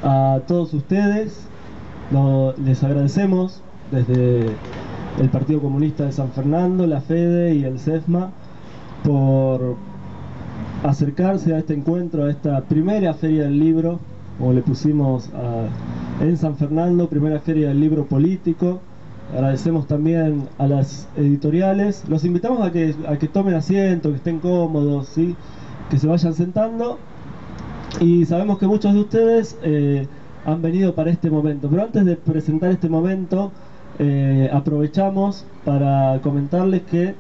A todos ustedes les agradecemos desde el Partido Comunista de San Fernando, la FEDE y el CEFMA por acercarse a este encuentro, a esta primera Feria del Libro, como le pusimos en San Fernando, primera Feria del Libro político. Agradecemos también a las editoriales. Los invitamos a que tomen asiento, que estén cómodos, ¿sí? Que se vayan sentando. Y sabemos que muchos de ustedes han venido para este momento. Pero antes de presentar este momento, aprovechamos para comentarles que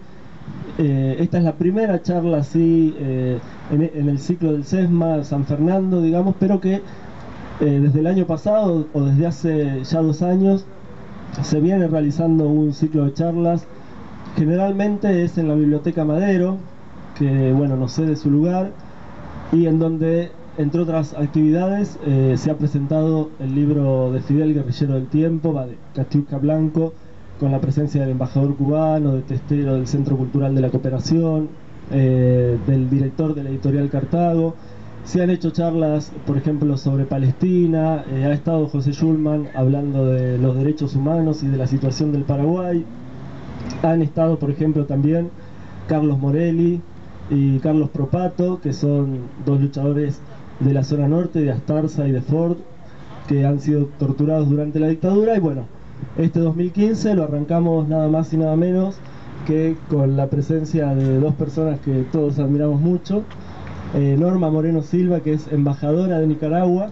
esta es la primera charla así en el ciclo del CESMA San Fernando, digamos, pero que desde el año pasado o desde hace ya 2 años se viene realizando un ciclo de charlas. Generalmente es en la Biblioteca Madero, que bueno, nos cede su lugar, y en donde, entre otras actividades, se ha presentado el libro de Fidel Guerrillero del Tiempo, de Castiuca Blanco, con la presencia del embajador cubano, de Testero del Centro Cultural de la Cooperación, del director de la editorial Cartago. Se han hecho charlas, por ejemplo, sobre Palestina, ha estado José Schulman hablando de los derechos humanos y de la situación del Paraguay. Han estado, por ejemplo, también Carlos Morelli y Carlos Propato, que son 2 luchadores de la zona norte, de Astarza y de Ford, que han sido torturados durante la dictadura. Y bueno, este 2015 lo arrancamos nada más y nada menos que con la presencia de 2 personas que todos admiramos mucho. Norma Moreno Silva, que es embajadora de Nicaragua,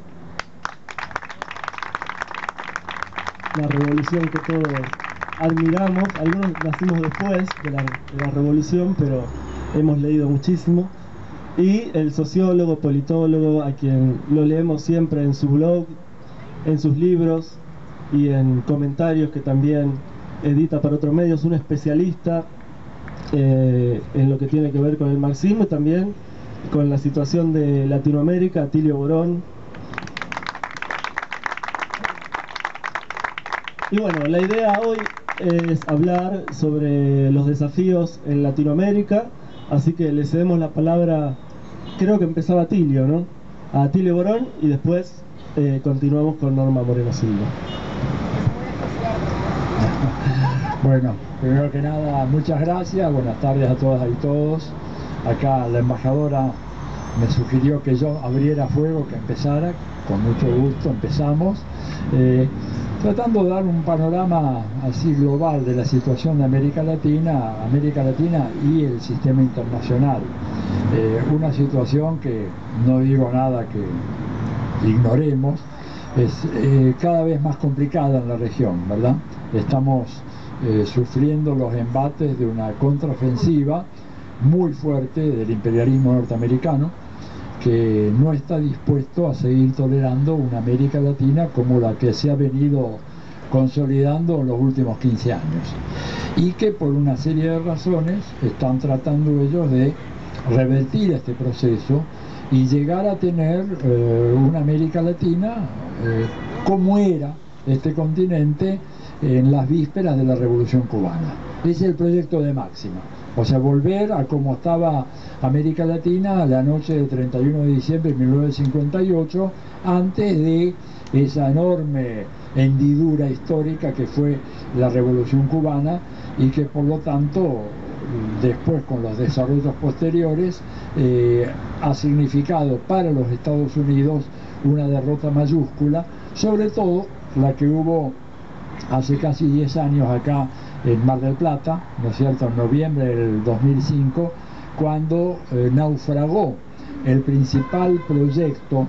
la revolución que todos admiramos. Algunos nacimos después de la revolución, pero hemos leído muchísimo. Y el sociólogo, politólogo, a quien lo leemos siempre en su blog, en sus libros y en comentarios que también edita para otros medios, un especialista en lo que tiene que ver con el marxismo y también con la situación de Latinoamérica, Atilio Borón. Y bueno, la idea hoy es hablar sobre los desafíos en Latinoamérica, así que le cedemos la palabra, creo que empezaba Atilio, ¿no? A Atilio Borón, y después continuamos con Norma Moreno Silva. Bueno, primero que nada, muchas gracias, buenas tardes a todas y todos. Acá la embajadora me sugirió que yo abriera fuego, que empezara, con mucho gusto empezamos, tratando de dar un panorama así global de la situación de América Latina y el sistema internacional. Una situación que no digo nada que ignoremos, es cada vez más complicada en la región, ¿verdad? Estamos sufriendo los embates de una contraofensiva muy fuerte del imperialismo norteamericano, que no está dispuesto a seguir tolerando una América Latina como la que se ha venido consolidando en los últimos 15 años, y que por una serie de razones están tratando ellos de revertir este proceso y llegar a tener una América Latina como era este continente en las vísperas de la Revolución Cubana. Ese es el proyecto de Máximo. O sea, volver a como estaba América Latina la noche del 31 de diciembre de 1958, antes de esa enorme hendidura histórica que fue la Revolución Cubana, y que por lo tanto, después con los desarrollos posteriores, ha significado para los Estados Unidos una derrota mayúscula, sobre todo la que hubo hace casi 10 años acá en Mar del Plata, ¿no es cierto?, en noviembre del 2005, cuando naufragó el principal proyecto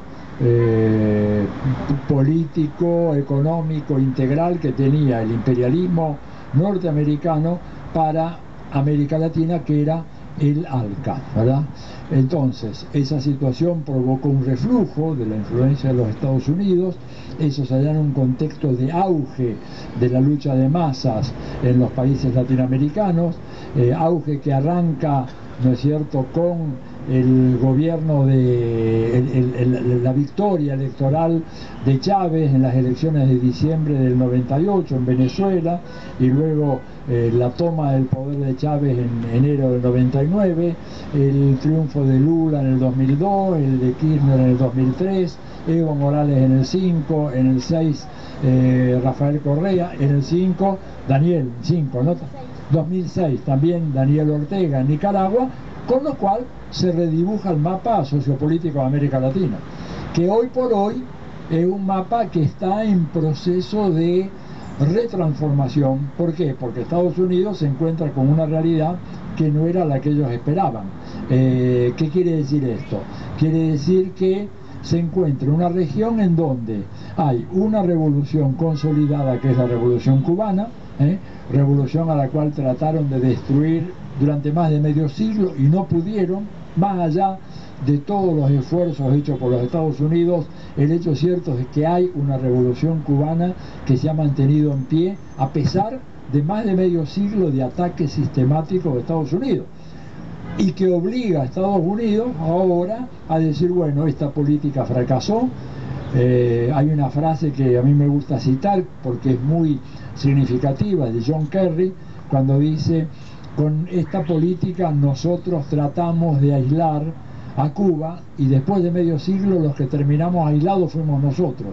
político, económico, integral que tenía el imperialismo norteamericano para América Latina, que era el ALCA, ¿verdad? Entonces, esa situación provocó un reflujo de la influencia de los Estados Unidos. Eso se da en un contexto de auge de la lucha de masas en los países latinoamericanos, auge que arranca, ¿no es cierto?, con el gobierno de la victoria electoral de Chávez en las elecciones de diciembre del 98 en Venezuela, y luego la toma del poder de Chávez en enero del 99, el triunfo de Lula en el 2002, el de Kirchner en el 2003, Evo Morales en el 5, en el 6 Rafael Correa, en el 5 Daniel, 5, ¿no? 2006 también Daniel Ortega en Nicaragua, con lo cual se redibuja el mapa sociopolítico de América Latina, que hoy por hoy es un mapa que está en proceso de retransformación. ¿Por qué? Porque Estados Unidos se encuentra con una realidad que no era la que ellos esperaban. ¿Qué quiere decir esto? Quiere decir que se encuentra una región en donde hay una revolución consolidada, que es la revolución cubana, revolución a la cual trataron de destruir durante más de medio siglo y no pudieron, más allá de todos los esfuerzos hechos por los Estados Unidos. El hecho cierto es que hay una revolución cubana que se ha mantenido en pie a pesar de más de medio siglo de ataques sistemáticos de Estados Unidos, y que obliga a Estados Unidos ahora a decir, bueno, esta política fracasó. Hay una frase que a mí me gusta citar porque es muy significativa, de John Kerry, cuando dice: con esta política nosotros tratamos de aislar a Cuba y después de medio siglo los que terminamos aislados fuimos nosotros.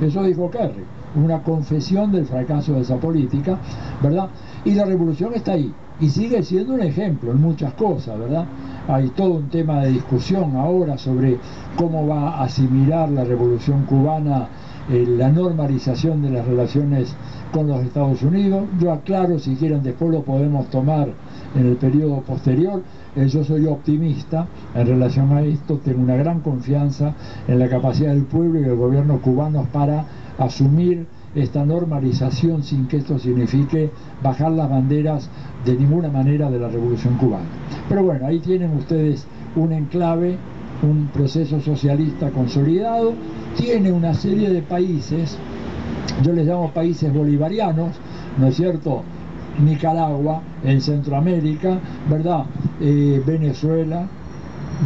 Eso dijo Kerry, una confesión del fracaso de esa política, ¿verdad? Y la revolución está ahí y sigue siendo un ejemplo en muchas cosas, ¿verdad? Hay todo un tema de discusión ahora sobre cómo va a asimilar la revolución cubana la normalización de las relaciones con los Estados Unidos. Yo aclaro, si quieren después lo podemos tomar en el periodo posterior. Yo soy optimista en relación a esto, tengo una gran confianza en la capacidad del pueblo y del gobierno cubano para asumir esta normalización sin que esto signifique bajar las banderas de ninguna manera de la revolución cubana. Pero bueno, ahí tienen ustedes un enclave, un proceso socialista consolidado, tiene una serie de países, yo les llamo países bolivarianos, ¿no es cierto? Nicaragua, en Centroamérica, ¿verdad? Venezuela,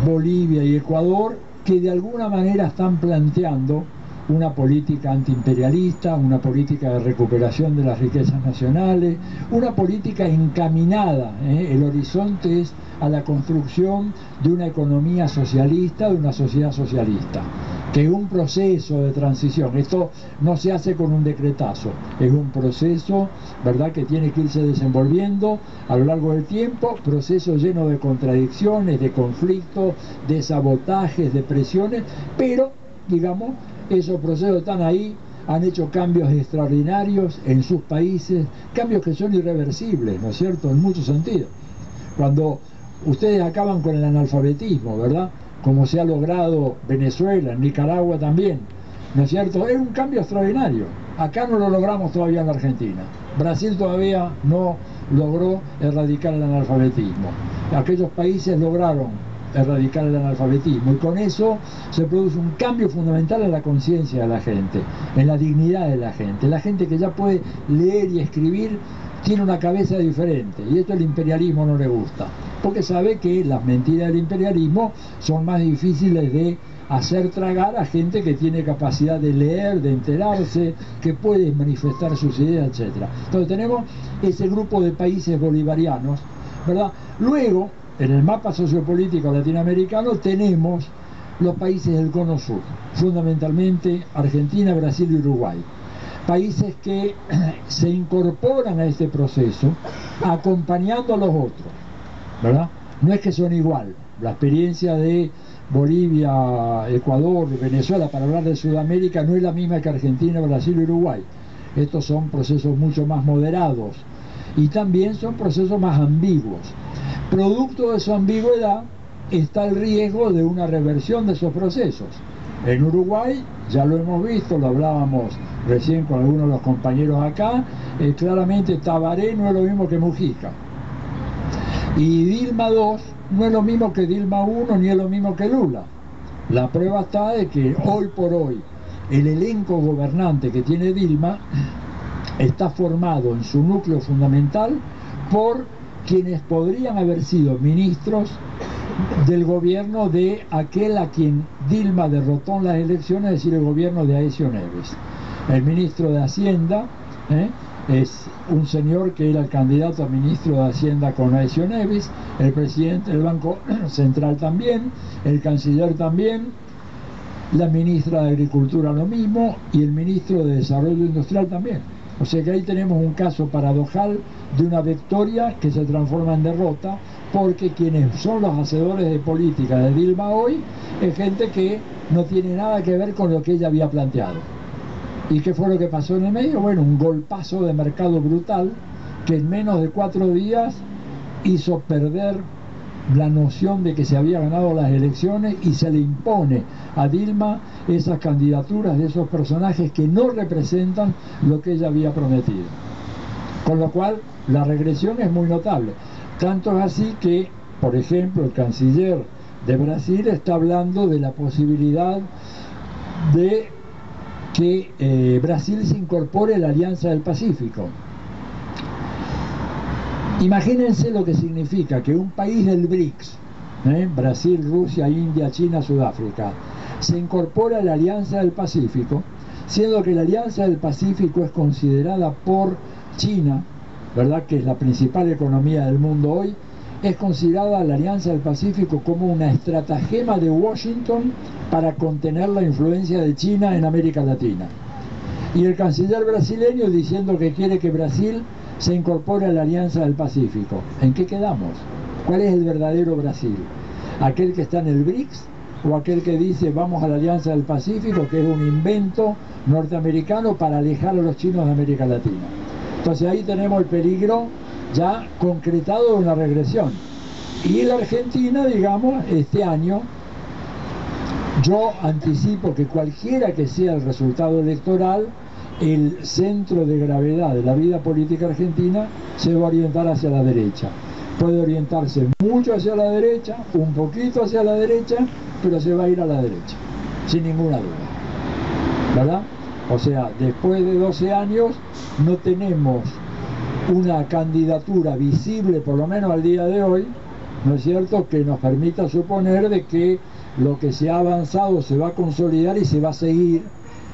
Bolivia y Ecuador, que de alguna manera están planteando una política antiimperialista, una política de recuperación de las riquezas nacionales, una política encaminada, el horizonte es a la construcción de una economía socialista, de una sociedad socialista, que es un proceso de transición. Esto no se hace con un decretazo, es un proceso, ¿verdad?, que tiene que irse desenvolviendo a lo largo del tiempo, proceso lleno de contradicciones, de conflictos, de sabotajes, de presiones, pero, digamos, esos procesos están ahí, han hecho cambios extraordinarios en sus países, cambios que son irreversibles, ¿no es cierto?, en muchos sentidos. Cuando ustedes acaban con el analfabetismo, ¿verdad?, como se ha logrado Venezuela, en Nicaragua también, ¿no es cierto?, es un cambio extraordinario. Acá no lo logramos todavía en la Argentina. Brasil todavía no logró erradicar el analfabetismo. Aquellos países lograron erradicar el analfabetismo y con eso se produce un cambio fundamental en la conciencia de la gente, en la dignidad de la gente. La gente que ya puede leer y escribir tiene una cabeza diferente, y esto el imperialismo no le gusta, porque sabe que las mentiras del imperialismo son más difíciles de hacer tragar a gente que tiene capacidad de leer, de enterarse, que puede manifestar sus ideas, etc. Entonces tenemos ese grupo de países bolivarianos, ¿verdad? Luego, en el mapa sociopolítico latinoamericano tenemos los países del cono sur, fundamentalmente Argentina, Brasil y Uruguay. Países que se incorporan a este proceso acompañando a los otros, ¿verdad? No es que son igual. La experiencia de Bolivia, Ecuador, Venezuela, para hablar de Sudamérica, no es la misma que Argentina, Brasil y Uruguay. Estos son procesos mucho más moderados y también son procesos más ambiguos. Producto de su ambigüedad está el riesgo de una reversión de esos procesos. En Uruguay, ya lo hemos visto, lo hablábamos recién con algunos de los compañeros acá, claramente Tabaré no es lo mismo que Mujica. Y Dilma II no es lo mismo que Dilma I ni es lo mismo que Lula. La prueba está de que hoy por hoy el elenco gobernante que tiene Dilma está formado en su núcleo fundamental por quienes podrían haber sido ministros del gobierno de aquel a quien Dilma derrotó en las elecciones, es decir, el gobierno de Aécio Neves. El ministro de Hacienda, es un señor que era el candidato a ministro de Hacienda con Aécio Neves, el presidente del Banco Central también, el canciller también, la ministra de Agricultura lo mismo y el ministro de Desarrollo Industrial también. O sea que ahí tenemos un caso paradojal de una victoria que se transforma en derrota, porque quienes son los hacedores de política de Dilma hoy es gente que no tiene nada que ver con lo que ella había planteado. ¿Y qué fue lo que pasó en el medio? Bueno, un golpazo de mercado brutal que en menos de 4 días hizo perder la noción de que se había ganado las elecciones y se le impone a Dilma esas candidaturas de esos personajes que no representan lo que ella había prometido. Con lo cual, la regresión es muy notable. Tanto es así que, por ejemplo, el canciller de Brasil está hablando de la posibilidad de que Brasil se incorpore a la Alianza del Pacífico. Imagínense lo que significa que un país del BRICS, Brasil, Rusia, India, China, Sudáfrica, se incorpora a la Alianza del Pacífico, siendo que la Alianza del Pacífico es considerada por China, ¿verdad?, que es la principal economía del mundo hoy, es considerada la Alianza del Pacífico como una estratagema de Washington para contener la influencia de China en América Latina. Y el canciller brasileño diciendo que quiere que Brasil se incorpore a la Alianza del Pacífico. ¿En qué quedamos? ¿Cuál es el verdadero Brasil? ¿Aquel que está en el BRICS o aquel que dice vamos a la Alianza del Pacífico, que es un invento norteamericano para alejar a los chinos de América Latina? Entonces ahí tenemos el peligro ya concretado de una regresión. Y la Argentina, digamos, este año, yo anticipo que cualquiera que sea el resultado electoral, el centro de gravedad de la vida política argentina se va a orientar hacia la derecha. Puede orientarse mucho hacia la derecha, un poquito hacia la derecha, pero se va a ir a la derecha, sin ninguna duda, ¿verdad? O sea, después de 12 años no tenemos una candidatura visible, por lo menos al día de hoy, ¿no es cierto?, que nos permita suponer de que lo que se ha avanzado se va a consolidar y se va a seguir,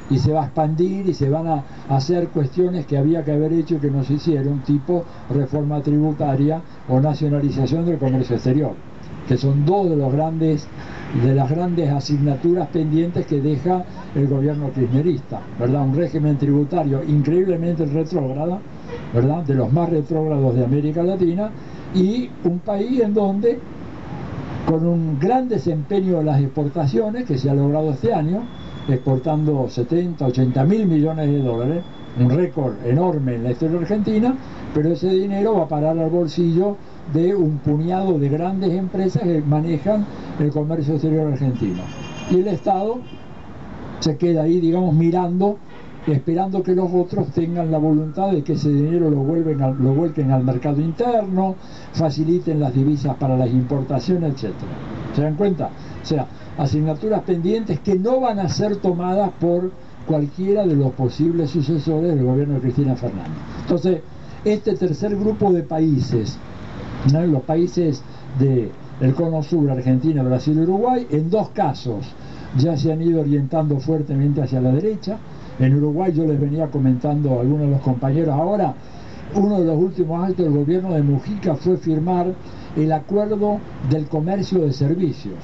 y se va a expandir, y se van a hacer cuestiones que había que haber hecho y que no se hicieron, tipo reforma tributaria o nacionalización del comercio exterior, que son dos de las grandes asignaturas pendientes que deja el gobierno kirchnerista, ¿verdad? Un régimen tributario increíblemente retrógrado, ¿verdad?, de los más retrógrados de América Latina, y un país en donde, con un gran desempeño de las exportaciones que se ha logrado este año, exportando 70, 80 mil millones de dólares, un récord enorme en la historia argentina, pero ese dinero va a parar al bolsillo de un puñado de grandes empresas que manejan el comercio exterior argentino. Y el Estado se queda ahí, digamos, mirando, esperando que los otros tengan la voluntad de que ese dinero lo vuelquen al mercado interno, faciliten las divisas para las importaciones, etc. ¿Se dan cuenta? O sea, asignaturas pendientes que no van a ser tomadas por cualquiera de los posibles sucesores del gobierno de Cristina Fernández. Entonces, este tercer grupo de países, ¿no?, los países del Cono Sur, Argentina, Brasil y Uruguay, en dos casos ya se han ido orientando fuertemente hacia la derecha. En Uruguay, yo les venía comentando a algunos de los compañeros ahora, uno de los últimos actos del gobierno de Mujica fue firmar el acuerdo del comercio de servicios.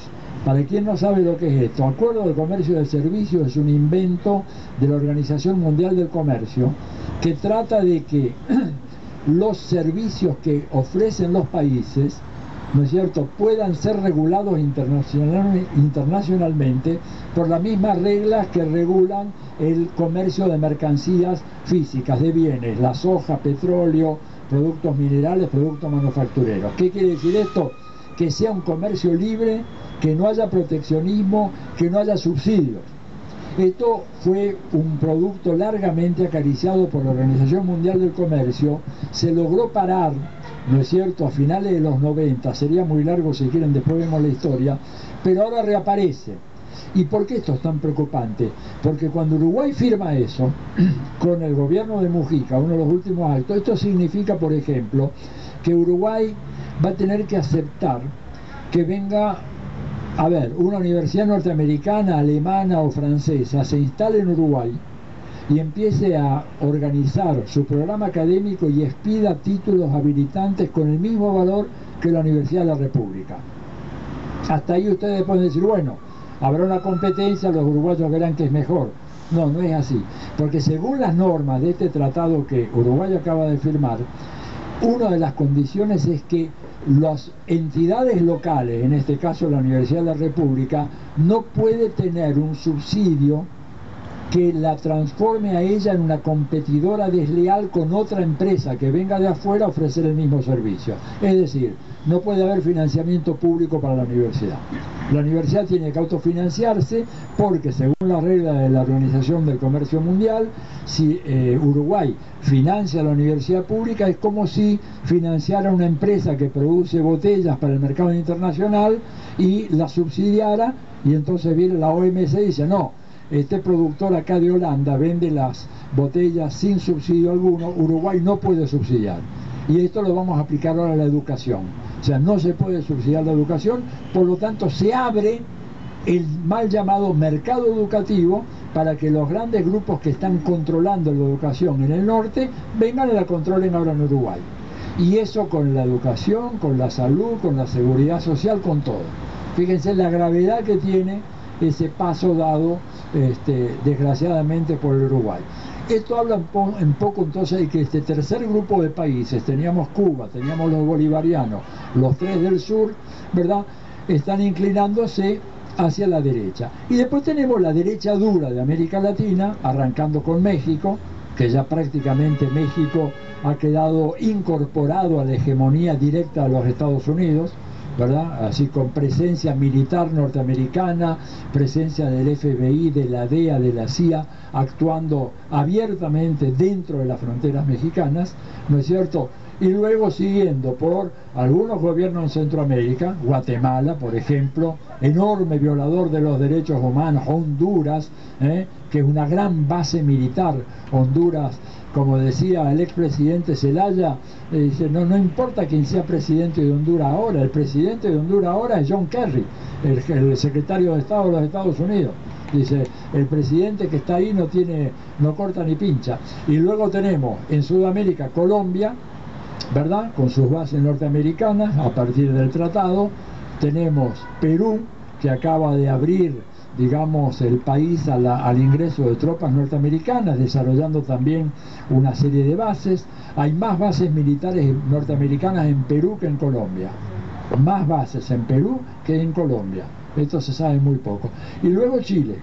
Para quien no sabe lo que es esto, acuerdo del comercio de servicios es un invento de la Organización Mundial del Comercio que trata de que los servicios que ofrecen los países, ¿no es cierto?, puedan ser regulados internacionalmente por las mismas reglas que regulan el comercio de mercancías físicas, de bienes, la soja, petróleo, productos minerales, productos manufactureros. ¿Qué quiere decir esto? Que sea un comercio libre, que no haya proteccionismo, que no haya subsidios. Esto fue un producto largamente acariciado por la Organización Mundial del Comercio, se logró parar, ¿no es cierto?, a finales de los 90, sería muy largo si quieren, después vemos la historia, pero ahora reaparece. ¿Y por qué esto es tan preocupante? Porque cuando Uruguay firma eso, con el gobierno de Mujica, uno de los últimos actos, esto significa, por ejemplo, que Uruguay va a tener que aceptar que venga, una universidad norteamericana, alemana o francesa, se instale en Uruguay, y empiece a organizar su programa académico y expida títulos habilitantes con el mismo valor que la Universidad de la República. Hasta ahí ustedes pueden decir, bueno, habrá una competencia, los uruguayos verán que es mejor. No, no es así, porque según las normas de este tratado que Uruguay acaba de firmar, una de las condiciones es que las entidades locales, en este caso la Universidad de la República, no puede tener un subsidio que la transforme a ella en una competidora desleal con otra empresa que venga de afuera a ofrecer el mismo servicio. Es decir, no puede haber financiamiento público para la universidad. La universidad tiene que autofinanciarse porque, según las reglas de la Organización del Comercio Mundial, si Uruguay financia a la universidad pública, es como si financiara una empresa que produce botellas para el mercado internacional y la subsidiara, y entonces viene la OMC y dice, no, este productor acá de Holanda vende las botellas sin subsidio alguno, Uruguay no puede subsidiar. Y esto lo vamos a aplicar ahora a la educación. O sea, no se puede subsidiar la educación, por lo tanto se abre el mal llamado mercado educativo para que los grandes grupos que están controlando la educación en el norte vengan y la controlen ahora en Uruguay. Y eso con la educación, con la salud, con la seguridad social, con todo. Fíjense la gravedad que tiene ese paso dado desgraciadamente por el Uruguay. Esto habla un poco entonces de que este tercer grupo de países, teníamos Cuba, teníamos los bolivarianos, los tres del sur, ¿verdad?, están inclinándose hacia la derecha. Y después tenemos la derecha dura de América Latina, arrancando con México, que ya prácticamente México ha quedado incorporado a la hegemonía directa de los Estados Unidos, ¿verdad? Así, con presencia militar norteamericana, presencia del FBI, de la DEA, de la CIA, actuando abiertamente dentro de las fronteras mexicanas, ¿no es cierto? Y luego siguiendo por algunos gobiernos en Centroamérica, Guatemala, por ejemplo, enorme violador de los derechos humanos, Honduras, que es una gran base militar, Honduras, como decía el expresidente Zelaya, dice, no importa quién sea presidente de Honduras ahora, el presidente de Honduras ahora es John Kerry, el secretario de Estado de los Estados Unidos. Dice, el presidente que está ahí no corta ni pincha. Y luego tenemos en Sudamérica Colombia, ¿verdad?, con sus bases norteamericanas a partir del tratado. Tenemos Perú, que acaba de abrir, digamos, el país al ingreso de tropas norteamericanas, desarrollando también una serie de bases. Hay más bases militares norteamericanas en Perú que en Colombia, más bases en Perú que en Colombia, esto se sabe muy poco. Y luego Chile,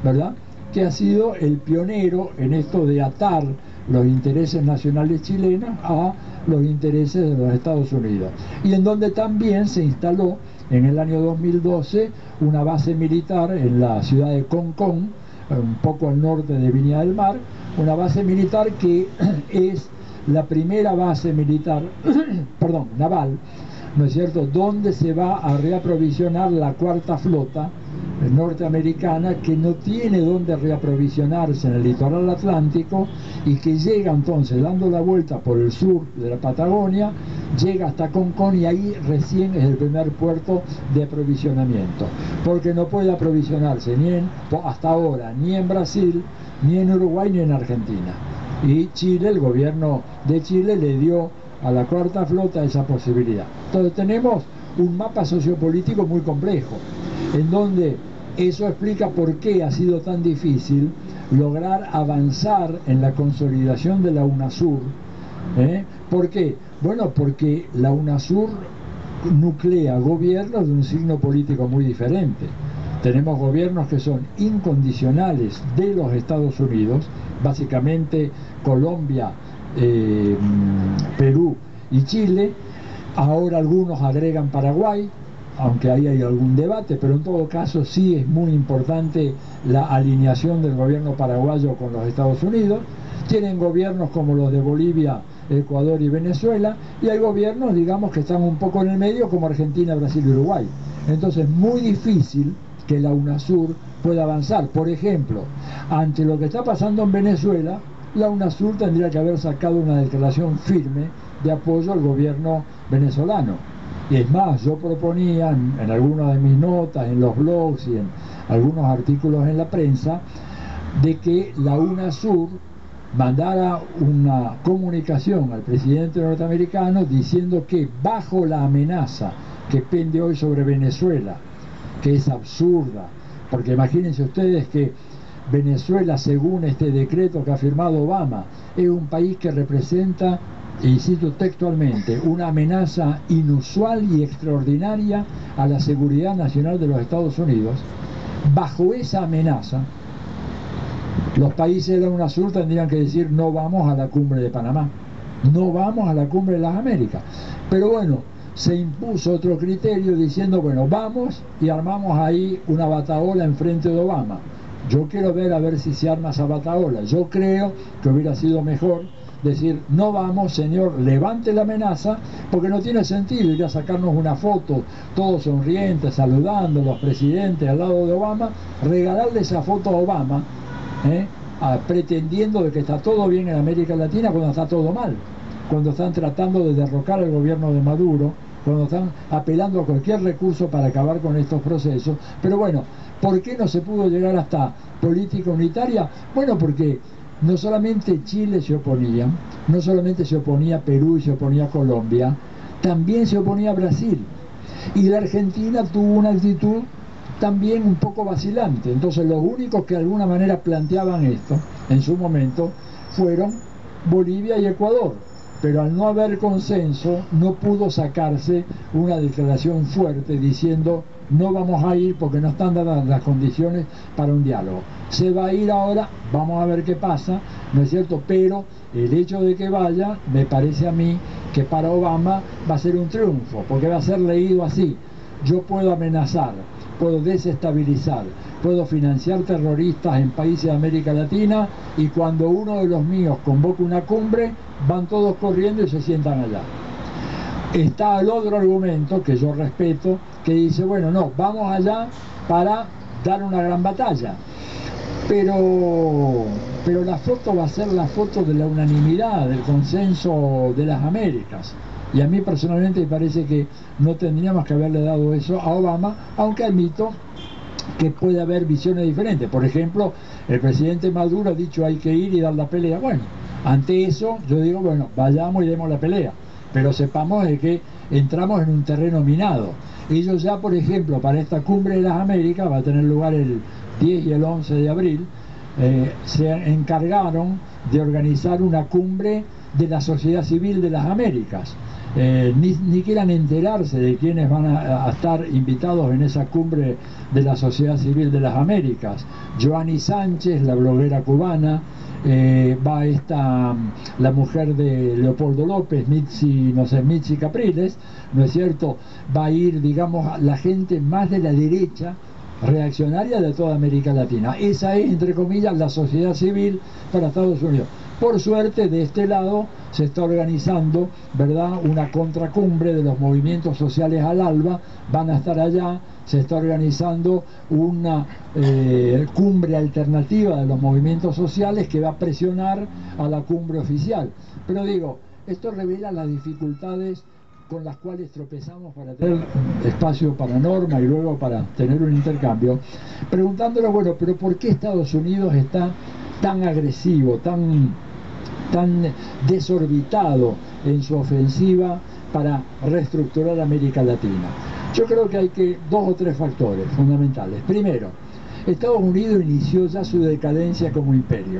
¿verdad?, que ha sido el pionero en esto de atar los intereses nacionales chilenos a los intereses de los Estados Unidos, y en donde también se instaló en el año 2012 una base militar en la ciudad de Concón, un poco al norte de Viña del Mar, una base militar que es la primera base militar, perdón, naval, ¿no es cierto?, donde se va a reaprovisionar la cuarta flota norteamericana, que no tiene donde reaprovisionarse en el litoral atlántico, y que llega entonces dando la vuelta por el sur de la Patagonia, llega hasta Concón, y ahí recién es el primer puerto de aprovisionamiento, porque no puede aprovisionarse hasta ahora ni en Brasil, ni en Uruguay, ni en Argentina. Y Chile, el gobierno de Chile le dio a la cuarta flota esa posibilidad. Entonces tenemos un mapa sociopolítico muy complejo, en donde eso explica por qué ha sido tan difícil lograr avanzar en la consolidación de la UNASUR. ¿Por qué? Bueno, porque la UNASUR nuclea gobiernos de un signo político muy diferente. Tenemos gobiernos que son incondicionales de los Estados Unidos, básicamente Colombia, Perú y Chile. Ahora algunos agregan Paraguay, aunque ahí hay algún debate, pero en todo caso sí es muy importante la alineación del gobierno paraguayo con los Estados Unidos. Tienen gobiernos como los de Bolivia, Ecuador y Venezuela, y hay gobiernos, digamos, que están un poco en el medio, como Argentina, Brasil y Uruguay. Entonces es muy difícil que la UNASUR pueda avanzar. Por ejemplo, ante lo que está pasando en Venezuela, la UNASUR tendría que haber sacado una declaración firme de apoyo al gobierno venezolano. Y es más, yo proponía en algunas de mis notas, en los blogs y en algunos artículos en la prensa, de que la UNASUR mandara una comunicación al presidente norteamericano diciendo que bajo la amenaza que pende hoy sobre Venezuela, que es absurda, porque imagínense ustedes que Venezuela, según este decreto que ha firmado Obama, es un país que representa, y cito textualmente, una amenaza inusual y extraordinaria a la seguridad nacional de los Estados Unidos. Bajo esa amenaza, los países de la UNASUR tendrían que decir: no vamos a la cumbre de Panamá, no vamos a la cumbre de las Américas. Pero bueno, se impuso otro criterio diciendo: bueno, vamos y armamos ahí una batahola enfrente de Obama. Yo quiero ver a ver si se arma esa batahola. Yo creo que hubiera sido mejor decir: no vamos, señor, levante la amenaza, porque no tiene sentido ir a sacarnos una foto todos sonrientes, saludando a los presidentes al lado de Obama, regalarle esa foto a Obama, pretendiendo de que está todo bien en América Latina cuando está todo mal, cuando están tratando de derrocar al gobierno de Maduro, cuando están apelando a cualquier recurso para acabar con estos procesos. Pero bueno, ¿por qué no se pudo llegar hasta política unitaria? Bueno, porque no solamente Chile se oponía, no solamente se oponía Perú y se oponía Colombia, también se oponía Brasil. Y la Argentina tuvo una actitud también un poco vacilante. Entonces los únicos que de alguna manera planteaban esto en su momento fueron Bolivia y Ecuador. Pero al no haber consenso, no pudo sacarse una declaración fuerte diciendo: no vamos a ir porque no están dadas las condiciones para un diálogo. Se va a ir ahora, vamos a ver qué pasa, ¿no es cierto? Pero el hecho de que vaya, me parece a mí que para Obama va a ser un triunfo, porque va a ser leído así: yo puedo amenazar, puedo desestabilizar, puedo financiar terroristas en países de América Latina, y cuando uno de los míos convoca una cumbre, van todos corriendo y se sientan allá. Está el otro argumento, que yo respeto, que dice: bueno, no, vamos allá para dar una gran batalla. Pero la foto va a ser la foto de la unanimidad, del consenso de las Américas. Y a mí personalmente me parece que no tendríamos que haberle dado eso a Obama, aunque admito que puede haber visiones diferentes. Por ejemplo, el presidente Maduro ha dicho: hay que ir y dar la pelea. Bueno, ante eso yo digo: bueno, vayamos y demos la pelea, pero sepamos de que entramos en un terreno minado. Ellos ya, por ejemplo, para esta cumbre de las Américas, va a tener lugar el 10 y el 11 de abril, se encargaron de organizar una cumbre de la sociedad civil de las Américas. Ni quieran enterarse de quiénes van a estar invitados en esa cumbre de la sociedad civil de las Américas. Joanny Sánchez, la bloguera cubana, va la mujer de Leopoldo López, Mitzi Capriles, ¿no es cierto? Va a ir, digamos, la gente más de la derecha reaccionaria de toda América Latina. Esa es, entre comillas, la sociedad civil para Estados Unidos. Por suerte, de este lado se está organizando, ¿verdad?, una contracumbre de los movimientos sociales al ALBA, van a estar allá. Se está organizando una cumbre alternativa de los movimientos sociales que va a presionar a la cumbre oficial. Pero digo, esto revela las dificultades con las cuales tropezamos para tener espacio para norma y luego para tener un intercambio, preguntándole: bueno, pero ¿por qué Estados Unidos está tan agresivo, tan desorbitado en su ofensiva para reestructurar América Latina? Yo creo que hay dos o tres factores fundamentales. Primero, Estados Unidos inició ya su decadencia como imperio.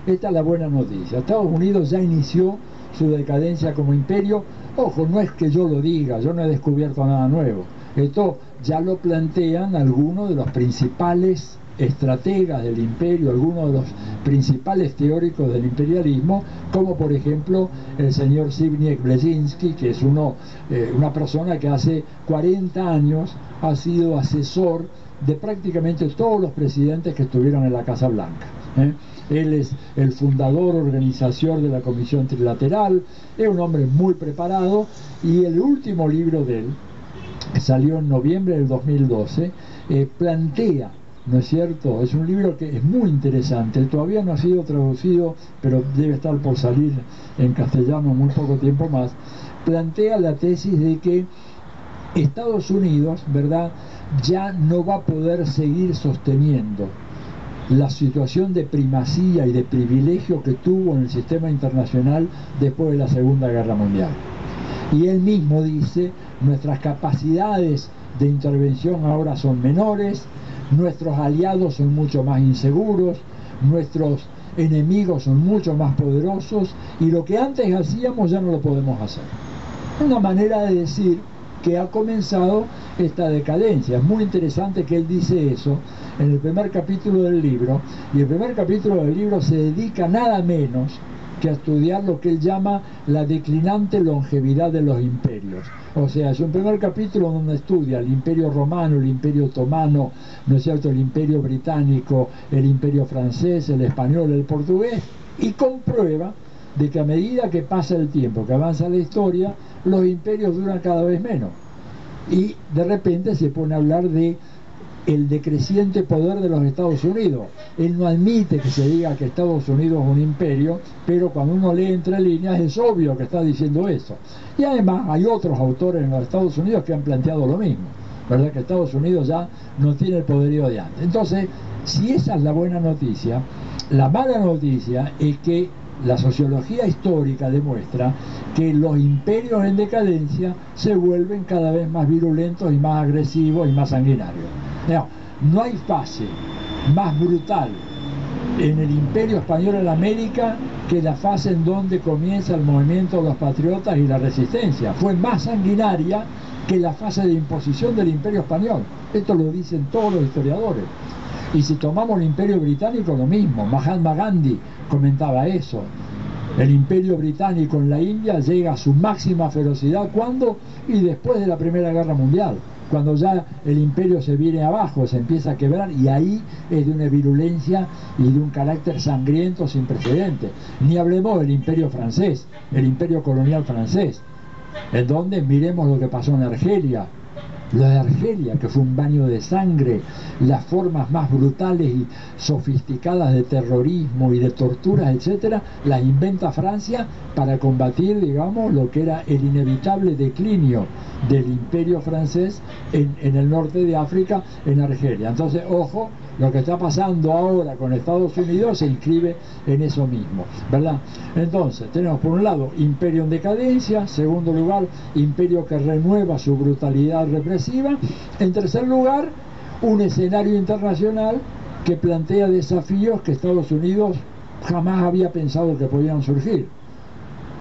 Esta es la buena noticia. Estados Unidos ya inició su decadencia como imperio. Ojo, no es que yo lo diga, yo no he descubierto nada nuevo. Esto ya lo plantean algunos de los principales estrategas del imperio, algunos de los principales teóricos del imperialismo, como por ejemplo el señor Zbigniew Brzezinski, que es una persona que hace 40 años ha sido asesor de prácticamente todos los presidentes que estuvieron en la Casa Blanca. Él es el fundador, organizador de la Comisión Trilateral, es un hombre muy preparado, y el último libro de él, que salió en noviembre del 2012, plantea, ¿no es cierto? Es un libro que es muy interesante, todavía no ha sido traducido, pero debe estar por salir en castellano muy poco tiempo más. Plantea la tesis de que Estados Unidos, ¿verdad?, ya no va a poder seguir sosteniendo la situación de primacía y de privilegio que tuvo en el sistema internacional después de la Segunda Guerra Mundial. Y él mismo dice, nuestras capacidades de intervención ahora son menores, nuestros aliados son mucho más inseguros, nuestros enemigos son mucho más poderosos y lo que antes hacíamos ya no lo podemos hacer. Una manera de decir que ha comenzado esta decadencia. Es muy interesante que él dice eso en el primer capítulo del libro, y el primer capítulo del libro se dedica nada menos que a estudiar lo que él llama la declinante longevidad de los imperios. O sea, es un primer capítulo donde estudia el imperio romano, el imperio otomano, ¿no es cierto?, el imperio británico, el imperio francés, el español, el portugués, y comprueba de que a medida que pasa el tiempo, que avanza la historia, los imperios duran cada vez menos. Y de repente se pone a hablar de el decreciente poder de los Estados Unidos. Él no admite que se diga que Estados Unidos es un imperio, pero cuando uno lee entre líneas es obvio que está diciendo eso. Y además hay otros autores en los Estados Unidos que han planteado lo mismo, ¿verdad? Que Estados Unidos ya no tiene el poderío de antes. Entonces, si esa es la buena noticia, la mala noticia es que la sociología histórica demuestra que los imperios en decadencia se vuelven cada vez más virulentos y más agresivos y más sanguinarios. No hay fase más brutal en el imperio español en América que la fase en donde comienza el movimiento de los patriotas y la resistencia. Fue más sanguinaria que la fase de imposición del imperio español. Esto lo dicen todos los historiadores. Y si tomamos el imperio británico, lo mismo. Mahatma Gandhi comentaba eso. El imperio británico en la India llega a su máxima ferocidad ¿cuándo? Y después de la Primera Guerra Mundial, cuando ya el imperio se viene abajo, se empieza a quebrar, y ahí es de una virulencia y de un carácter sangriento sin precedentes. Ni hablemos del imperio francés, el imperio colonial francés, en donde miremos lo que pasó en Argelia. Lo de Argelia, que fue un baño de sangre, las formas más brutales y sofisticadas de terrorismo y de torturas, etcétera, las inventa Francia para combatir, digamos, lo que era el inevitable declinio del imperio francés en el norte de África, en Argelia. Entonces, ojo, lo que está pasando ahora con Estados Unidos se inscribe en eso mismo, ¿verdad? Entonces, tenemos por un lado imperio en decadencia, segundo lugar, imperio que renueva su brutalidad represiva, en tercer lugar, un escenario internacional que plantea desafíos que Estados Unidos jamás había pensado que podían surgir.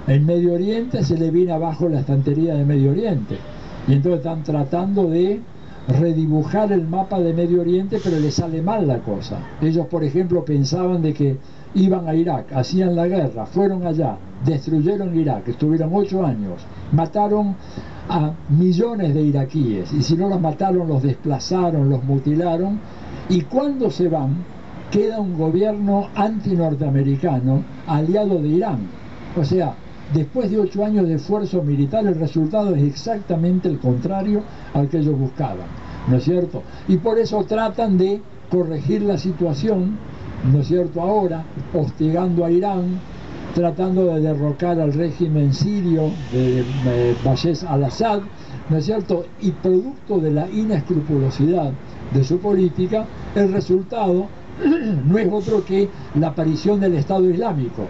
En Medio Oriente se le viene abajo la estantería de Medio Oriente, y entonces están tratando de redibujar el mapa de Medio Oriente, pero les sale mal la cosa. Ellos, por ejemplo, pensaban de que iban a Irak, hacían la guerra, fueron allá, destruyeron Irak, estuvieron 8 años, mataron a millones de iraquíes, y si no los mataron, los desplazaron, los mutilaron, y cuando se van, queda un gobierno anti-norteamericano aliado de Irán. O sea, después de 8 años de esfuerzo militar, el resultado es exactamente el contrario al que ellos buscaban, ¿no es cierto? Y por eso tratan de corregir la situación, ¿no es cierto?, ahora, hostigando a Irán, tratando de derrocar al régimen sirio de Bashar al-Assad, ¿no es cierto? Y producto de la inescrupulosidad de su política, el resultado no es otro que la aparición del Estado Islámico,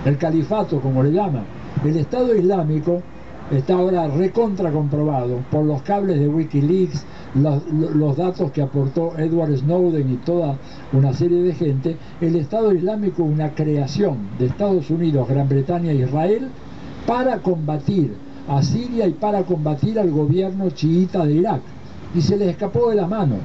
el califato, como le llaman. El Estado Islámico está ahora recontra comprobado por los cables de Wikileaks, los datos que aportó Edward Snowden y toda una serie de gente. El Estado Islámico es una creación de Estados Unidos, Gran Bretaña e Israel para combatir a Siria y para combatir al gobierno chiita de Irak. Y se les escapó de las manos,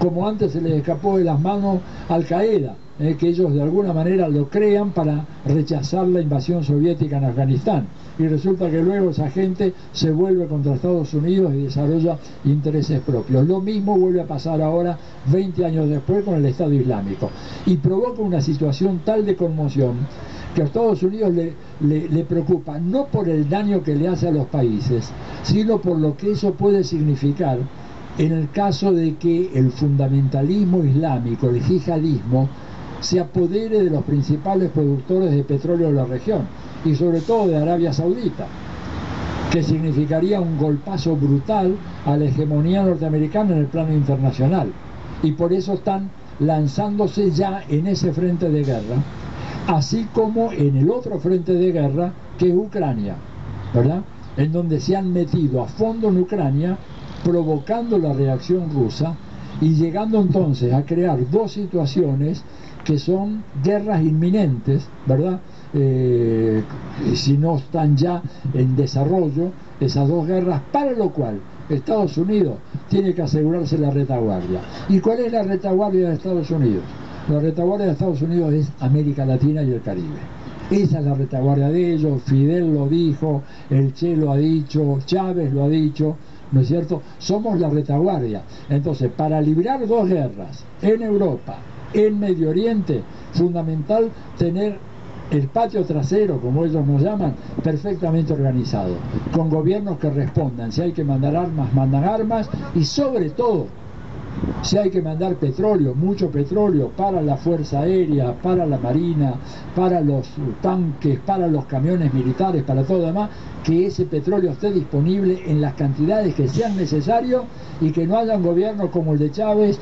como antes se les escapó de las manos Al Qaeda, que ellos de alguna manera lo crean para rechazar la invasión soviética en Afganistán, y resulta que luego esa gente se vuelve contra Estados Unidos y desarrolla intereses propios. Lo mismo vuelve a pasar ahora 20 años después con el Estado Islámico, y provoca una situación tal de conmoción que a Estados Unidos le preocupa, no por el daño que le hace a los países, sino por lo que eso puede significar en el caso de que el fundamentalismo islámico, el yihadismo, se apodere de los principales productores de petróleo de la región, y sobre todo de Arabia Saudita, que significaría un golpazo brutal a la hegemonía norteamericana en el plano internacional. Y por eso están lanzándose ya en ese frente de guerra, así como en el otro frente de guerra que es Ucrania, ¿verdad? En donde se han metido a fondo en Ucrania, provocando la reacción rusa y llegando entonces a crear dos situaciones que son guerras inminentes, ¿verdad? Si no están ya en desarrollo, esas dos guerras, para lo cual Estados Unidos tiene que asegurarse la retaguardia. ¿Y cuál es la retaguardia de Estados Unidos? La retaguardia de Estados Unidos es América Latina y el Caribe. Esa es la retaguardia de ellos. Fidel lo dijo, el Che lo ha dicho, Chávez lo ha dicho, ¿no es cierto? Somos la retaguardia. Entonces, para librar dos guerras en Europa, en Medio Oriente, fundamental tener el patio trasero, como ellos nos llaman, perfectamente organizado, con gobiernos que respondan. Si hay que mandar armas, mandan armas, y sobre todo, si hay que mandar petróleo, mucho petróleo, para la Fuerza Aérea, para la Marina, para los tanques, para los camiones militares, para todo lo demás, que ese petróleo esté disponible en las cantidades que sean necesarias y que no haya un gobierno como el de Chávez,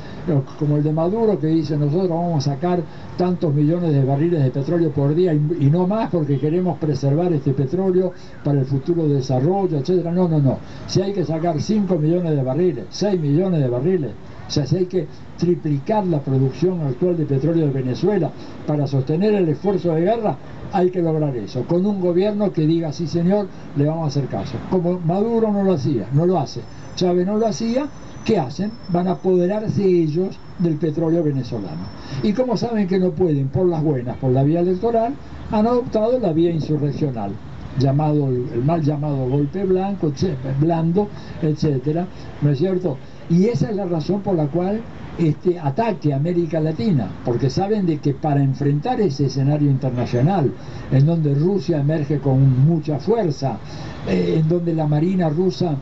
como el de Maduro, que dice nosotros vamos a sacar tantos millones de barriles de petróleo por día y no más porque queremos preservar este petróleo para el futuro desarrollo, etcétera. No, no, no. Si hay que sacar 5 millones de barriles, 6 millones de barriles, o sea, si hay que triplicar la producción actual de petróleo de Venezuela para sostener el esfuerzo de guerra, hay que lograr eso, con un gobierno que diga, sí señor, le vamos a hacer caso. Como Maduro no lo hacía, no lo hace, Chávez no lo hacía, ¿qué hacen? Van a apoderarse ellos del petróleo venezolano. Y como saben que no pueden por las buenas, por la vía electoral, han adoptado la vía insurreccional, llamado el mal llamado golpe blanco, blando, etcétera, ¿no es cierto? Y esa es la razón por la cual este ataque a América Latina, porque saben de que para enfrentar ese escenario internacional, en donde Rusia emerge con mucha fuerza, en donde la Marina rusa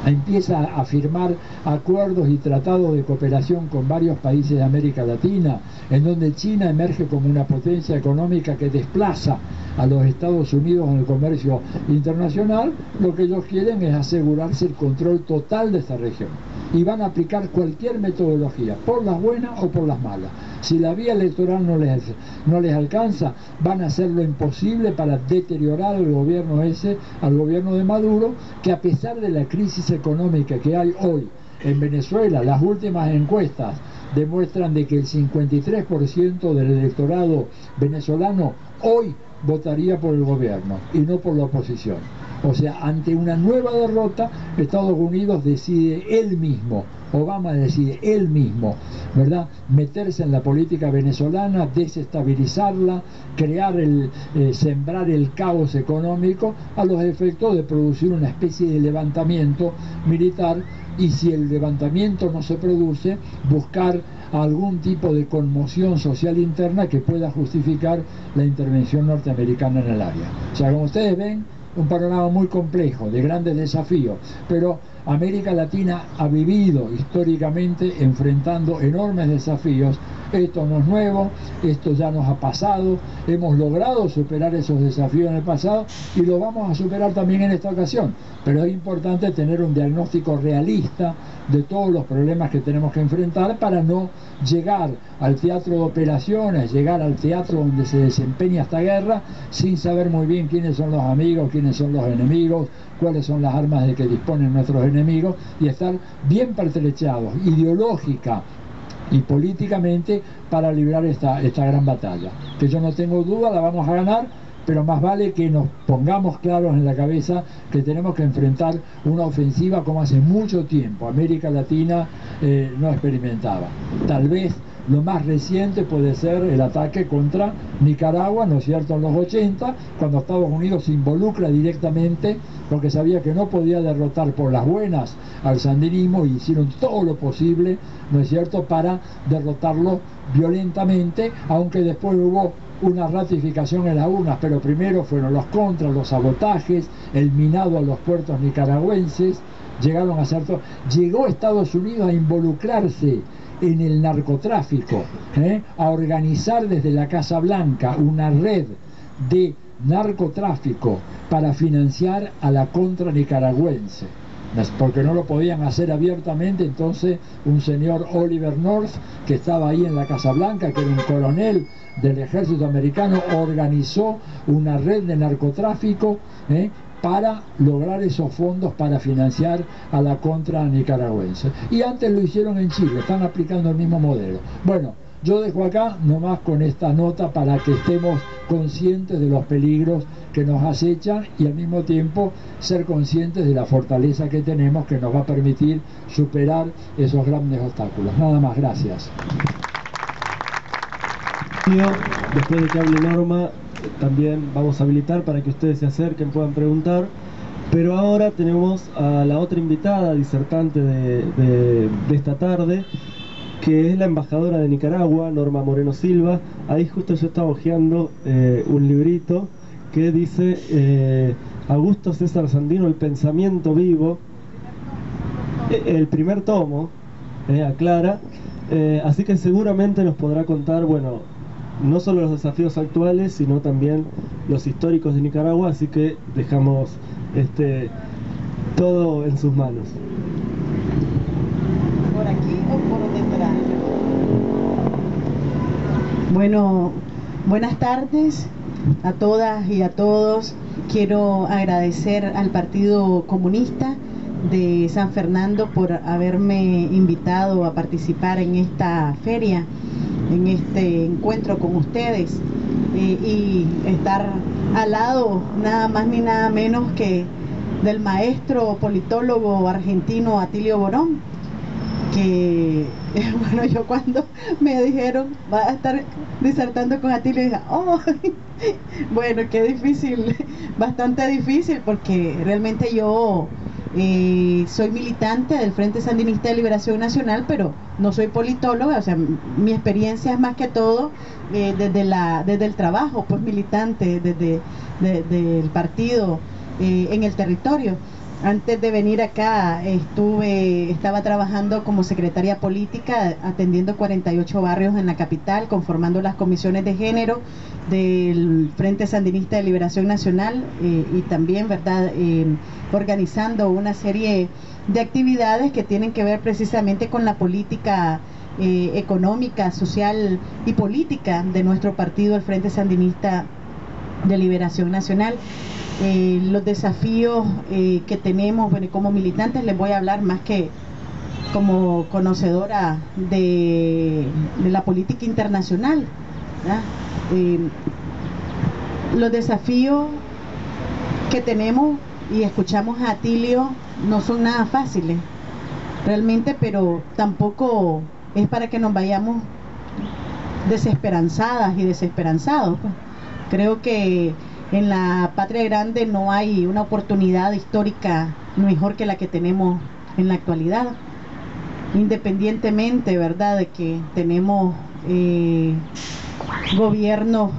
empieza a firmar acuerdos y tratados de cooperación con varios países de América Latina, en donde China emerge como una potencia económica que desplaza a los Estados Unidos en el comercio internacional, lo que ellos quieren es asegurarse el control total de esta región. Y van a aplicar cualquier metodología, por las buenas o por las malas. Si la vía electoral no les alcanza, van a hacer lo imposible para deteriorar al gobierno ese, al gobierno de Maduro, que a pesar de la crisis económica que hay hoy en Venezuela, las últimas encuestas demuestran de que el 53% del electorado venezolano hoy votaría por el gobierno y no por la oposición. O sea, ante una nueva derrota, Estados Unidos decide él mismo, Obama decide él mismo, ¿verdad?, meterse en la política venezolana, desestabilizarla, sembrar el caos económico a los efectos de producir una especie de levantamiento militar, y si el levantamiento no se produce, buscar algún tipo de conmoción social interna que pueda justificar la intervención norteamericana en el área. O sea, como ustedes ven, un panorama muy complejo, de grandes desafíos, pero América Latina ha vivido históricamente enfrentando enormes desafíos. Esto no es nuevo, esto ya nos ha pasado, hemos logrado superar esos desafíos en el pasado y lo vamos a superar también en esta ocasión, pero es importante tener un diagnóstico realista de todos los problemas que tenemos que enfrentar para no llegar al teatro de operaciones, llegar al teatro donde se desempeña esta guerra sin saber muy bien quiénes son los amigos, quiénes son los enemigos, cuáles son las armas de que disponen nuestros enemigos, y estar bien pertrechados ideológica y políticamente para librar esta gran batalla, que yo no tengo duda la vamos a ganar, pero más vale que nos pongamos claros en la cabeza que tenemos que enfrentar una ofensiva como hace mucho tiempo América Latina no experimentaba. Tal vez lo más reciente puede ser el ataque contra Nicaragua, ¿no es cierto?, en los 80, cuando Estados Unidos se involucra directamente porque sabía que no podía derrotar por las buenas al sandinismo, y hicieron todo lo posible, ¿no es cierto?, para derrotarlo violentamente, aunque después hubo una ratificación en las urnas, pero primero fueron los contras, los sabotajes, el minado a los puertos nicaragüenses, llegaron a hacer todo. Llegó Estados Unidos a involucrarse en el narcotráfico, a organizar desde la Casa Blanca una red de narcotráfico para financiar a la contra nicaragüense. porque no lo podían hacer abiertamente. Entonces un señor Oliver North, que estaba ahí en la Casa Blanca, que era un coronel del ejército americano, organizó una red de narcotráfico para lograr esos fondos para financiar a la contra nicaragüense. Y antes lo hicieron en Chile, están aplicando el mismo modelo. Bueno, yo dejo acá nomás con esta nota para que estemos conscientes de los peligros que nos acechan y al mismo tiempo ser conscientes de la fortaleza que tenemos, que nos va a permitir superar esos grandes obstáculos. Nada más, gracias. Después de que hable Norma, también vamos a habilitar para que ustedes se acerquen, puedan preguntar. Pero ahora tenemos a la otra invitada, disertante de esta tarde, que es la embajadora de Nicaragua, Norma Moreno Silva. Ahí justo yo estaba hojeando un librito que dice Augusto César Sandino, El pensamiento vivo, el primer tomo, aclara, así que seguramente nos podrá contar, bueno, no solo los desafíos actuales, sino también los históricos de Nicaragua, así que dejamos todo en sus manos. ¿Por aquí o por detrás? Bueno, buenas tardes a todas y a todos. Quiero agradecer al Partido Comunista de San Fernando por haberme invitado a participar en esta feria, en este encuentro con ustedes, y estar al lado nada más ni nada menos que del maestro politólogo argentino Atilio Borón, que bueno, yo cuando me dijeron va a estar disertando con Atilio, dije, oh, bueno, qué difícil, bastante difícil, porque realmente yo soy militante del Frente Sandinista de Liberación Nacional, pero no soy politóloga. O sea, mi experiencia es más que todo desde el trabajo, pues militante, desde el partido en el territorio. Antes de venir acá estaba trabajando como secretaria política, atendiendo 48 barrios en la capital, conformando las comisiones de género del Frente Sandinista de Liberación Nacional, y también, ¿verdad?, organizando una serie de actividades que tienen que ver precisamente con la política económica, social y política de nuestro partido, el Frente Sandinista de Liberación Nacional. Los desafíos que tenemos, bueno, como militantes les voy a hablar más que como conocedora de la política internacional, ¿verdad? Los desafíos que tenemos, y escuchamos a Atilio, no son nada fáciles realmente, pero tampoco es para que nos vayamos desesperanzadas y desesperanzados, pues. Creo que en la patria grande no hay una oportunidad histórica mejor que la que tenemos en la actualidad, independientemente, ¿verdad?, de que tenemos gobiernos,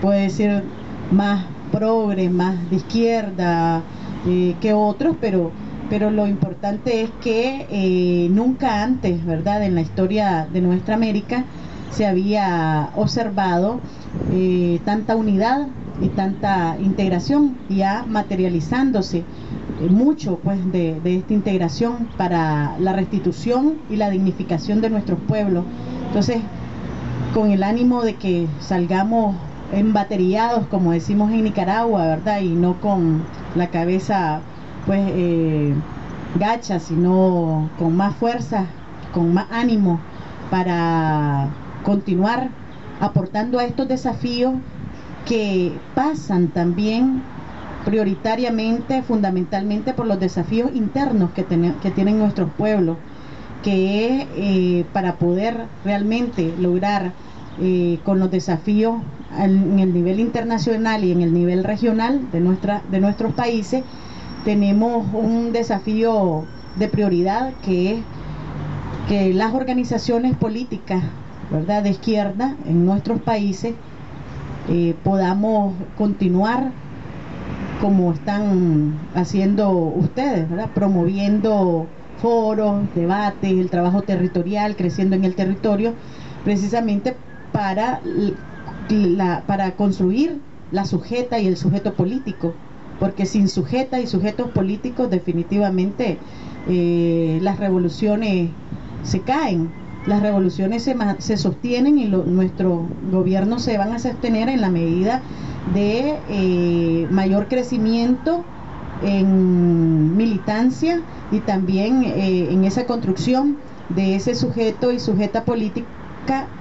puede decir, más progre, más de izquierda que otros, pero lo importante es que nunca antes, ¿verdad?, en la historia de nuestra América se había observado tanta unidad y tanta integración, ya materializándose mucho, pues, de esta integración para la restitución y la dignificación de nuestros pueblos. Entonces, con el ánimo de que salgamos embaterillados, como decimos en Nicaragua, ¿verdad?, y no con la cabeza, pues, gacha, sino con más fuerza, con más ánimo, para continuar aportando a estos desafíos que pasan también prioritariamente, fundamentalmente, por los desafíos internos que tienen nuestros pueblos, que es para poder realmente lograr con los desafíos en el nivel internacional y en el nivel regional de nuestros países. Tenemos un desafío de prioridad, que es que las organizaciones políticas, ¿verdad?, de izquierda en nuestros países podamos continuar como están haciendo ustedes, ¿verdad?, promoviendo foros, debates, el trabajo territorial, creciendo en el territorio, precisamente para construir la sujeta y el sujeto político porque sin sujetas y sujetos políticos definitivamente las revoluciones se caen, las revoluciones se sostienen y nuestros gobiernos se van a sostener en la medida de mayor crecimiento en militancia y también en esa construcción de ese sujeto y sujeta política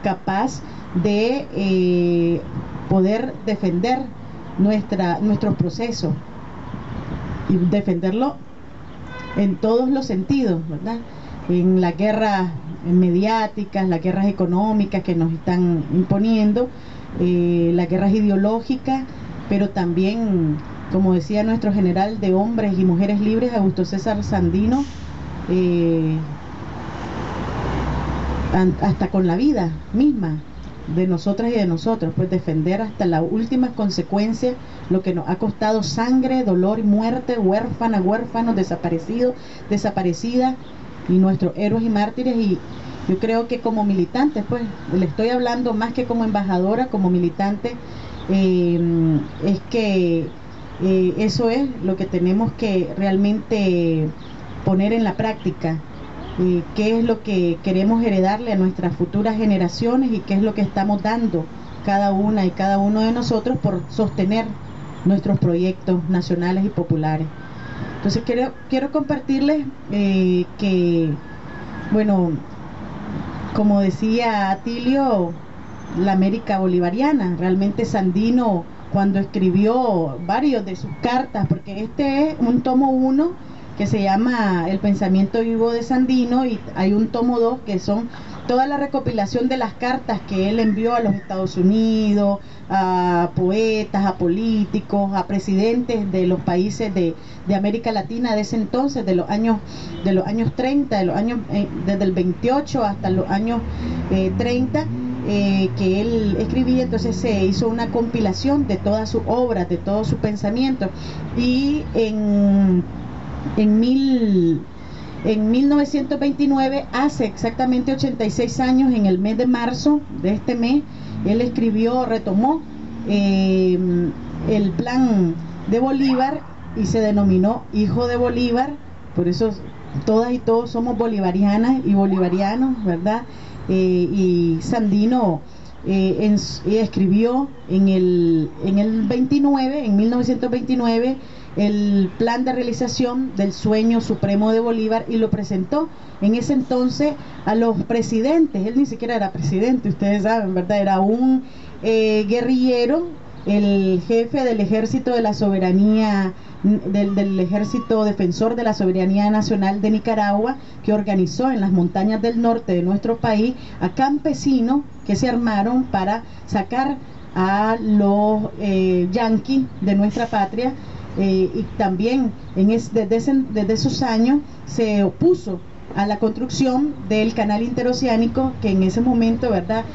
capaz de poder defender nuestros procesos y defenderlo en todos los sentidos, ¿verdad? En las guerras mediáticas, las guerras económicas que nos están imponiendo, las guerras ideológicas, pero también, como decía nuestro general de hombres y mujeres libres, Augusto César Sandino, hasta con la vida misma de nosotras y de nosotros, pues defender hasta las últimas consecuencias lo que nos ha costado sangre, dolor y muerte, huérfanas, huérfanos, desaparecidos, desaparecidas, y nuestros héroes y mártires. Y yo creo que como militantes, pues le estoy hablando más que como embajadora, como militante, es que eso es lo que tenemos que realmente poner en la práctica. Qué es lo que queremos heredarle a nuestras futuras generaciones y qué es lo que estamos dando cada una y cada uno de nosotros por sostener nuestros proyectos nacionales y populares. Entonces quiero compartirles que, bueno, como decía Atilio, la América bolivariana, realmente Sandino, cuando escribió varios de sus cartas, porque este es un tomo 1 que se llama El pensamiento vivo de Sandino, y hay un tomo 2 que son toda la recopilación de las cartas que él envió a los Estados Unidos, a poetas, a políticos, a presidentes de los países de América Latina de ese entonces, de los años 30, desde el 28 hasta los años 30, que él escribía. Entonces se hizo una compilación de todas sus obras, de todo su pensamiento, y en 1929, hace exactamente 86 años, en el mes de marzo de este mes, él retomó el plan de Bolívar y se denominó Hijo de Bolívar. Por eso todas y todos somos bolivarianas y bolivarianos, ¿verdad? Y Sandino escribió en el 1929, el plan de realización del sueño supremo de Bolívar, y lo presentó en ese entonces a los presidentes. Él ni siquiera era presidente, ustedes saben, ¿verdad? Era un guerrillero, el jefe del ejército de la soberanía, del ejército defensor de la soberanía nacional de Nicaragua, que organizó en las montañas del norte de nuestro país a campesinos que se armaron para sacar a los yanquis de nuestra patria. Y también desde esos años se opuso a la construcción del canal interoceánico, que en ese momento, ¿verdad?,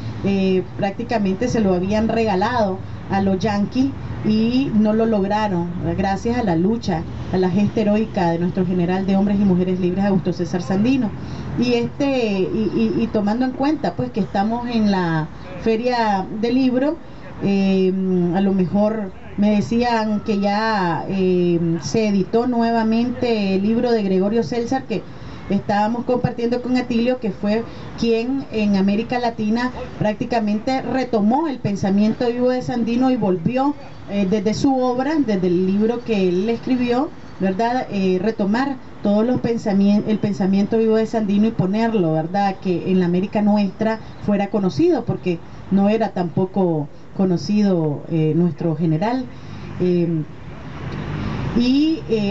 prácticamente se lo habían regalado a los yanquis y no lo lograron, gracias a la lucha, a la gesta heroica de nuestro general de hombres y mujeres libres, Augusto César Sandino. Y tomando en cuenta pues que estamos en la feria del libro, a lo mejor me decían que ya se editó nuevamente el libro de Gregorio César, que estábamos compartiendo con Atilio, que fue quien en América Latina prácticamente retomó el pensamiento vivo de Sandino y volvió desde su obra, desde el libro que él escribió, ¿verdad?, retomar todos los el pensamiento vivo de Sandino y ponerlo, ¿verdad?, que en la América nuestra fuera conocido, porque no era tampoco conocido nuestro general.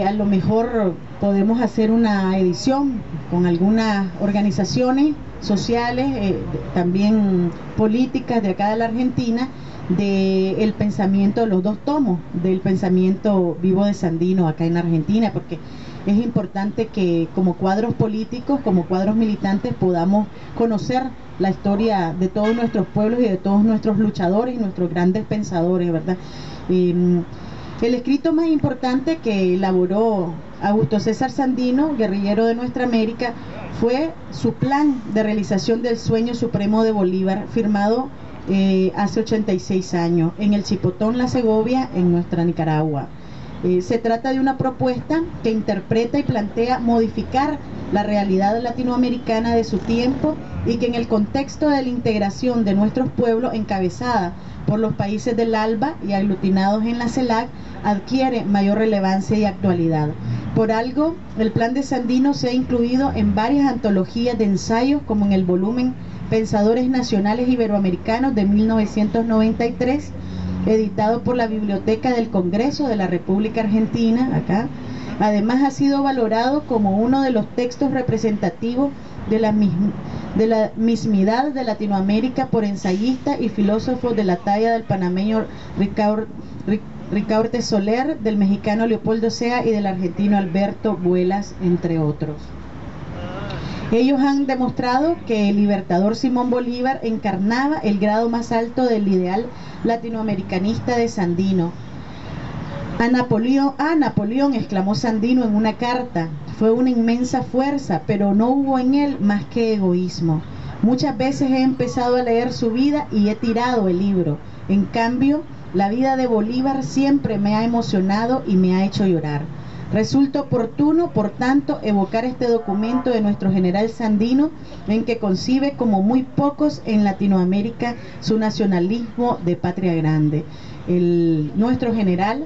A lo mejor podemos hacer una edición con algunas organizaciones sociales, también políticas de acá de la Argentina, del pensamiento, los 2 tomos del pensamiento vivo de Sandino acá en Argentina, porque es importante que como cuadros políticos, como cuadros militantes, podamos conocer la historia de todos nuestros pueblos y de todos nuestros luchadores y nuestros grandes pensadores, ¿verdad? El escrito más importante que elaboró Augusto César Sandino, guerrillero de nuestra América, fue su plan de realización del sueño supremo de Bolívar, firmado hace 86 años en el Chipotón, La Segovia, en nuestra Nicaragua. Se trata de una propuesta que interpreta y plantea modificar la realidad latinoamericana de su tiempo y que en el contexto de la integración de nuestros pueblos encabezada por los países del ALBA y aglutinados en la CELAC adquiere mayor relevancia y actualidad. Por algo, el Plan de Sandino se ha incluido en varias antologías de ensayos, como en el volumen Pensadores Nacionales Iberoamericanos de 1993, editado por la Biblioteca del Congreso de la República Argentina, acá. Además ha sido valorado como uno de los textos representativos de la mismidad de Latinoamérica por ensayistas y filósofos de la talla del panameño Ricaurte Soler, del mexicano Leopoldo Sea y del argentino Alberto Buelas, entre otros. Ellos han demostrado que el libertador Simón Bolívar encarnaba el grado más alto del ideal latinoamericanista de Sandino. A Napoleón, exclamó Sandino en una carta, fue una inmensa fuerza, pero no hubo en él más que egoísmo. Muchas veces he empezado a leer su vida y he tirado el libro. En cambio, la vida de Bolívar siempre me ha emocionado y me ha hecho llorar. Resulta oportuno, por tanto, evocar este documento de nuestro general Sandino, en que concibe como muy pocos en Latinoamérica su nacionalismo de patria grande. Nuestro general,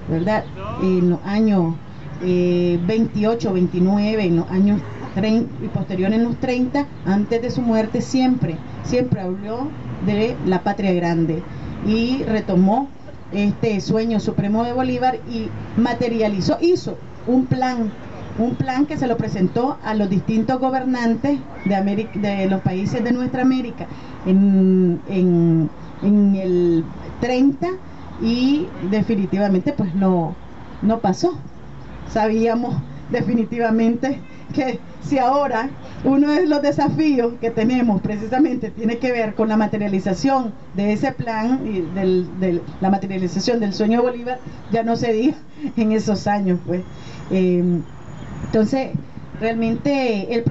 ¿verdad?, en los años 28, 29, en los años 30 y posteriores en los 30, antes de su muerte, siempre habló de la patria grande y retomó este sueño supremo de Bolívar y materializó, hizo un plan que se lo presentó a los distintos gobernantes de los países de nuestra América en el 30, y definitivamente pues no pasó. Sabíamos definitivamente que si ahora uno de los desafíos que tenemos precisamente tiene que ver con la materialización de ese plan y la materialización del sueño de Bolívar, ya no se diga en esos años, pues. Entonces, realmente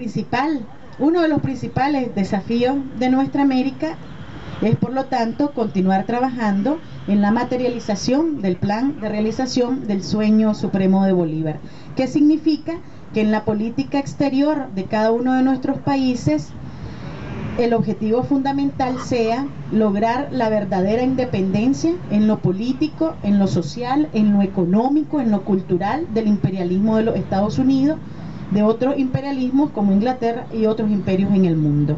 uno de los principales desafíos de nuestra América es, por lo tanto, continuar trabajando en la materialización del plan de realización del sueño supremo de Bolívar. ¿Qué significa? Que en la política exterior de cada uno de nuestros países el objetivo fundamental sea lograr la verdadera independencia en lo político, en lo social, en lo económico, en lo cultural del imperialismo de los Estados Unidos, de otros imperialismos como Inglaterra y otros imperios en el mundo.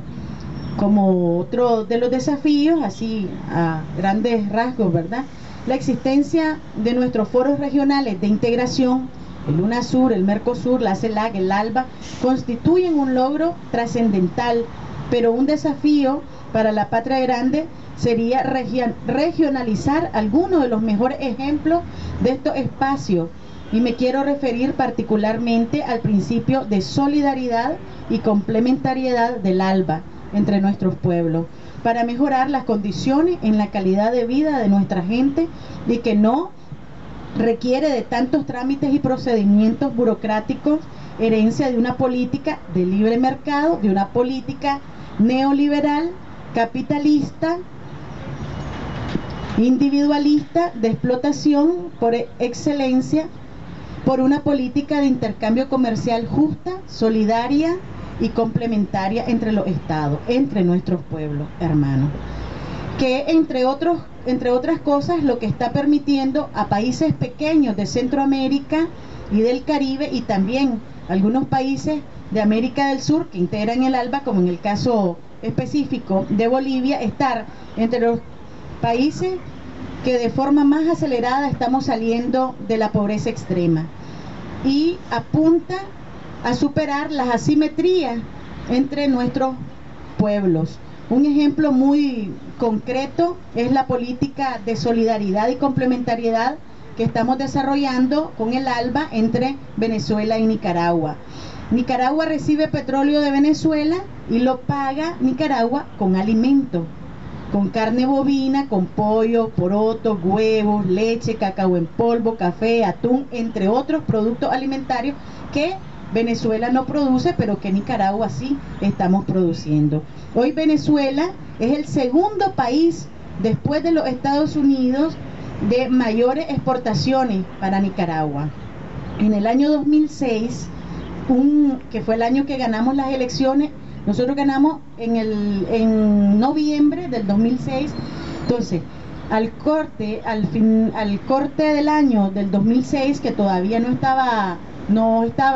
Como otro de los desafíos, así a grandes rasgos, ¿verdad?, la existencia de nuestros foros regionales de integración, el UNASUR, el MERCOSUR, la CELAC, el ALBA, constituyen un logro trascendental, pero un desafío para la patria grande sería regionalizar algunos de los mejores ejemplos de estos espacios, y me quiero referir particularmente al principio de solidaridad y complementariedad del ALBA entre nuestros pueblos, para mejorar las condiciones en la calidad de vida de nuestra gente, y que no requiere de tantos trámites y procedimientos burocráticos, herencia de una política de libre mercado, de una política neoliberal, capitalista, individualista, de explotación por excelencia, por una política de intercambio comercial justa, solidaria y complementaria entre los estados, entre nuestros pueblos hermanos, que entre otras cosas lo que está permitiendo a países pequeños de Centroamérica y del Caribe, y también algunos países de América del Sur que integran el ALBA, como en el caso específico de Bolivia, estar entre los países que de forma más acelerada estamos saliendo de la pobreza extrema, y apunta a superar las asimetrías entre nuestros pueblos. Un ejemplo muy concreto es la política de solidaridad y complementariedad que estamos desarrollando con el ALBA entre Venezuela y Nicaragua. Nicaragua recibe petróleo de Venezuela y lo paga Nicaragua con alimentos, con carne bovina, con pollo, porotos, huevos, leche, cacao en polvo, café, atún, entre otros productos alimentarios que Venezuela no produce, pero que Nicaragua sí estamos produciendo. Hoy Venezuela es el segundo país después de los Estados Unidos de mayores exportaciones para Nicaragua. En el año 2006, que fue el año que ganamos las elecciones, nosotros ganamos en noviembre del 2006. Entonces, al corte del año del 2006, que todavía no estaba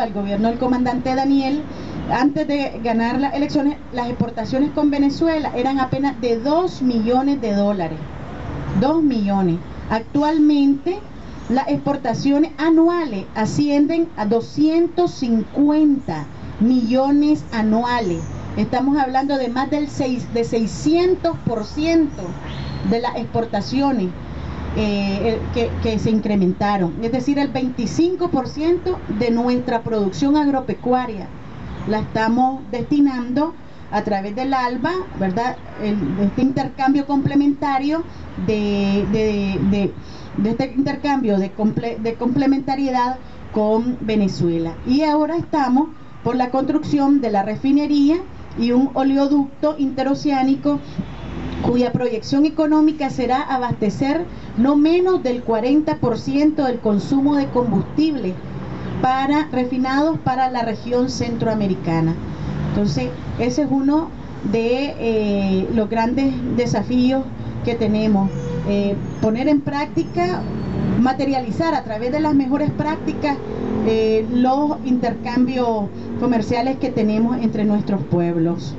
el gobierno del comandante Daniel, antes de ganar las elecciones, las exportaciones con Venezuela eran apenas de 2 millones de dólares. 2 millones. Actualmente las exportaciones anuales ascienden a 250 millones anuales. Estamos hablando de más de 600% de las exportaciones que se incrementaron. Es decir, el 25% de nuestra producción agropecuaria la estamos destinando a través del ALBA, ¿verdad? Este intercambio complementario de este intercambio de complementariedad con Venezuela. Y ahora estamos por la construcción de la refinería y un oleoducto interoceánico cuya proyección económica será abastecer no menos del 40% del consumo de combustible refinados para la región centroamericana. Entonces, ese es uno de los grandes desafíos que tenemos, poner en práctica, materializar a través de las mejores prácticas los intercambios comerciales que tenemos entre nuestros pueblos,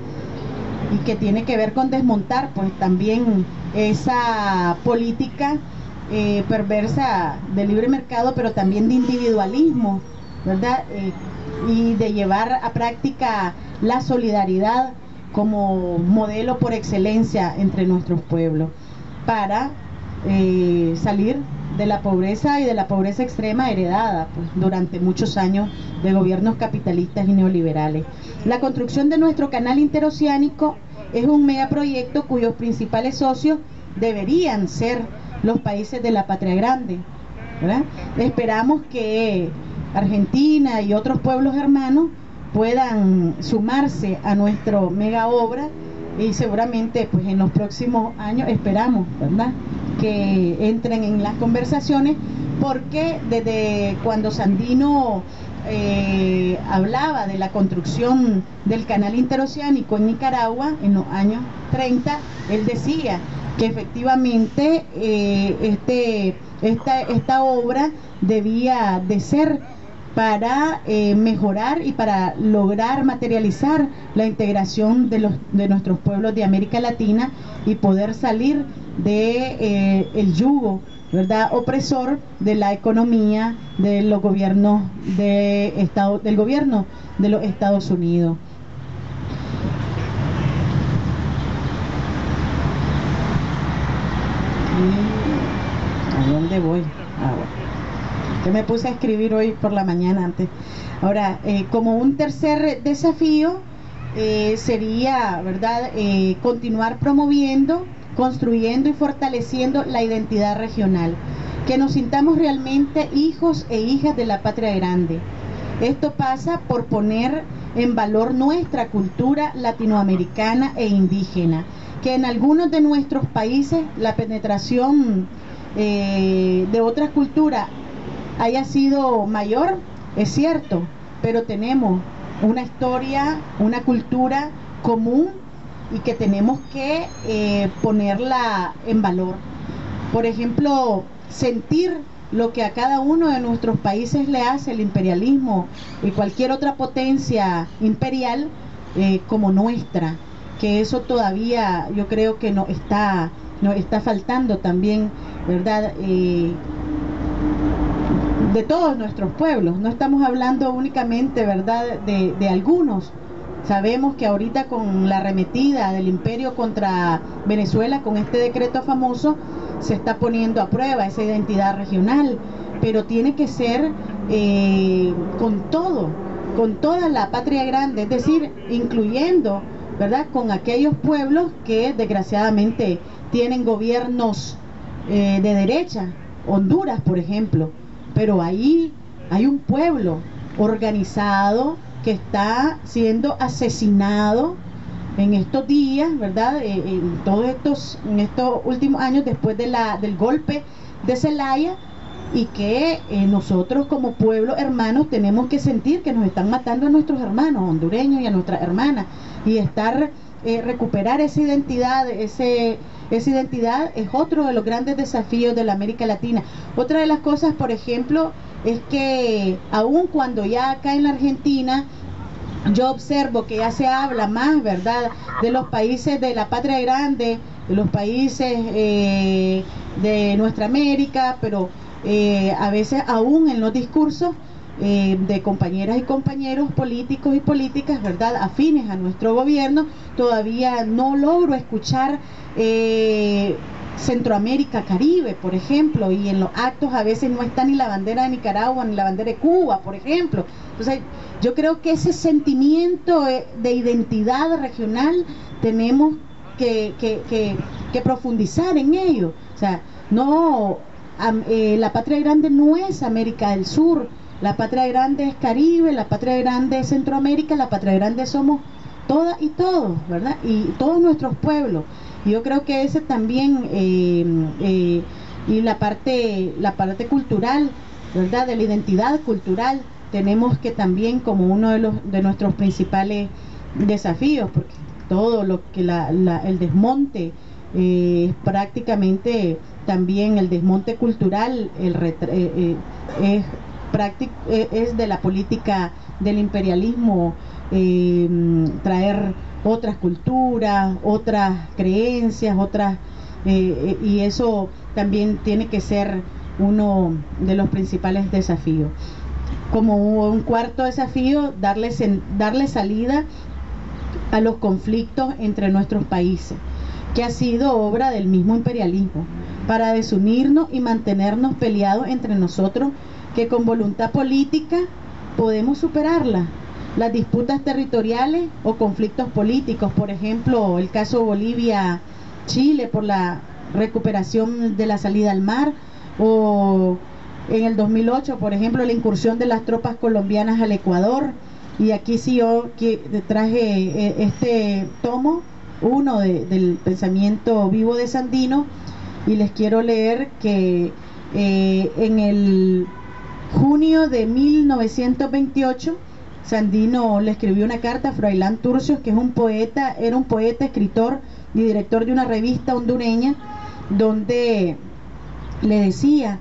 y que tiene que ver con desmontar pues también esa política perversa de libre mercado, pero también de individualismo, ¿verdad? Y de llevar a práctica la solidaridad como modelo por excelencia entre nuestros pueblos, para salir de la pobreza y de la pobreza extrema heredada pues, durante muchos años de gobiernos capitalistas y neoliberales. La construcción de nuestro canal interoceánico es un megaproyecto cuyos principales socios deberían ser los países de la patria grande, ¿verdad? Esperamos que Argentina y otros pueblos hermanos puedan sumarse a nuestro mega obra, y seguramente pues en los próximos años esperamos, ¿verdad?, que entren en las conversaciones, porque desde cuando Sandino hablaba de la construcción del canal interoceánico en Nicaragua en los años 30, él decía que efectivamente esta obra debía de ser para mejorar y para lograr materializar la integración de nuestros pueblos de América Latina y poder salir de el yugo, ¿verdad?, opresor de la economía de los gobiernos del gobierno de los Estados Unidos. ¿A dónde voy? Bueno, que me puse a escribir hoy por la mañana antes. Ahora, como un tercer desafío sería, ¿verdad?, continuar promoviendo, construyendo y fortaleciendo la identidad regional, que nos sintamos realmente hijos e hijas de la patria grande. Esto pasa por poner en valor nuestra cultura latinoamericana e indígena, que en algunos de nuestros países la penetración de otras culturas haya sido mayor, es cierto, pero tenemos una historia, una cultura común, y que tenemos que ponerla en valor. Por ejemplo, sentir lo que a cada uno de nuestros países le hace el imperialismo y cualquier otra potencia imperial como nuestra, que eso todavía yo creo que nos está faltando también, ¿verdad?, de todos nuestros pueblos. No estamos hablando únicamente, ¿verdad?, de algunos. Sabemos que ahorita con la arremetida del imperio contra Venezuela, con este decreto famoso, se está poniendo a prueba esa identidad regional, pero tiene que ser con toda la patria grande, es decir, incluyendo, ¿verdad?, con aquellos pueblos que desgraciadamente tienen gobiernos de derecha, Honduras, por ejemplo, pero ahí hay un pueblo organizado que está siendo asesinado en estos días, ¿verdad?, en estos últimos años, después del golpe de Celaya, y que nosotros como pueblo hermanos tenemos que sentir que nos están matando a nuestros hermanos hondureños y a nuestras hermanas, y recuperar esa identidad, esa identidad es otro de los grandes desafíos de la América Latina. Otra de las cosas, por ejemplo, es que aun cuando ya acá en la Argentina yo observo que ya se habla más, ¿verdad?, de los países de la patria grande, de los países de nuestra América, pero a veces aún en los discursos de compañeras y compañeros políticos y políticas, ¿verdad?, afines a nuestro gobierno, todavía no logro escuchar Centroamérica, Caribe, por ejemplo, y en los actos a veces no está ni la bandera de Nicaragua ni la bandera de Cuba, por ejemplo. Entonces, yo creo que ese sentimiento de identidad regional tenemos que profundizar en ello. O sea, no, la patria grande no es América del Sur, la patria grande es Caribe, la patria grande es Centroamérica, la patria grande somos todas y todos, ¿verdad? Y todos nuestros pueblos. Y yo creo que ese también, y la parte cultural, ¿verdad?, de la identidad cultural, tenemos que también como uno de nuestros principales desafíos, porque todo lo que el desmonte prácticamente también el desmonte cultural es de la política del imperialismo, traer otras culturas, otras creencias, y eso también tiene que ser uno de los principales desafíos. Como un cuarto desafío, darle salida a los conflictos entre nuestros países, que ha sido obra del mismo imperialismo, para desunirnos y mantenernos peleados entre nosotros, que con voluntad política podemos superarlas. Las disputas territoriales o conflictos políticos, por ejemplo, el caso Bolivia-Chile por la recuperación de la salida al mar, o en el 2008, por ejemplo, la incursión de las tropas colombianas al Ecuador. Y aquí sí yo traje este tomo, uno del pensamiento vivo de Sandino, y les quiero leer que en el junio de 1928, Sandino le escribió una carta a Froilán Turcios, que es era un poeta, escritor y director de una revista hondureña, donde le decía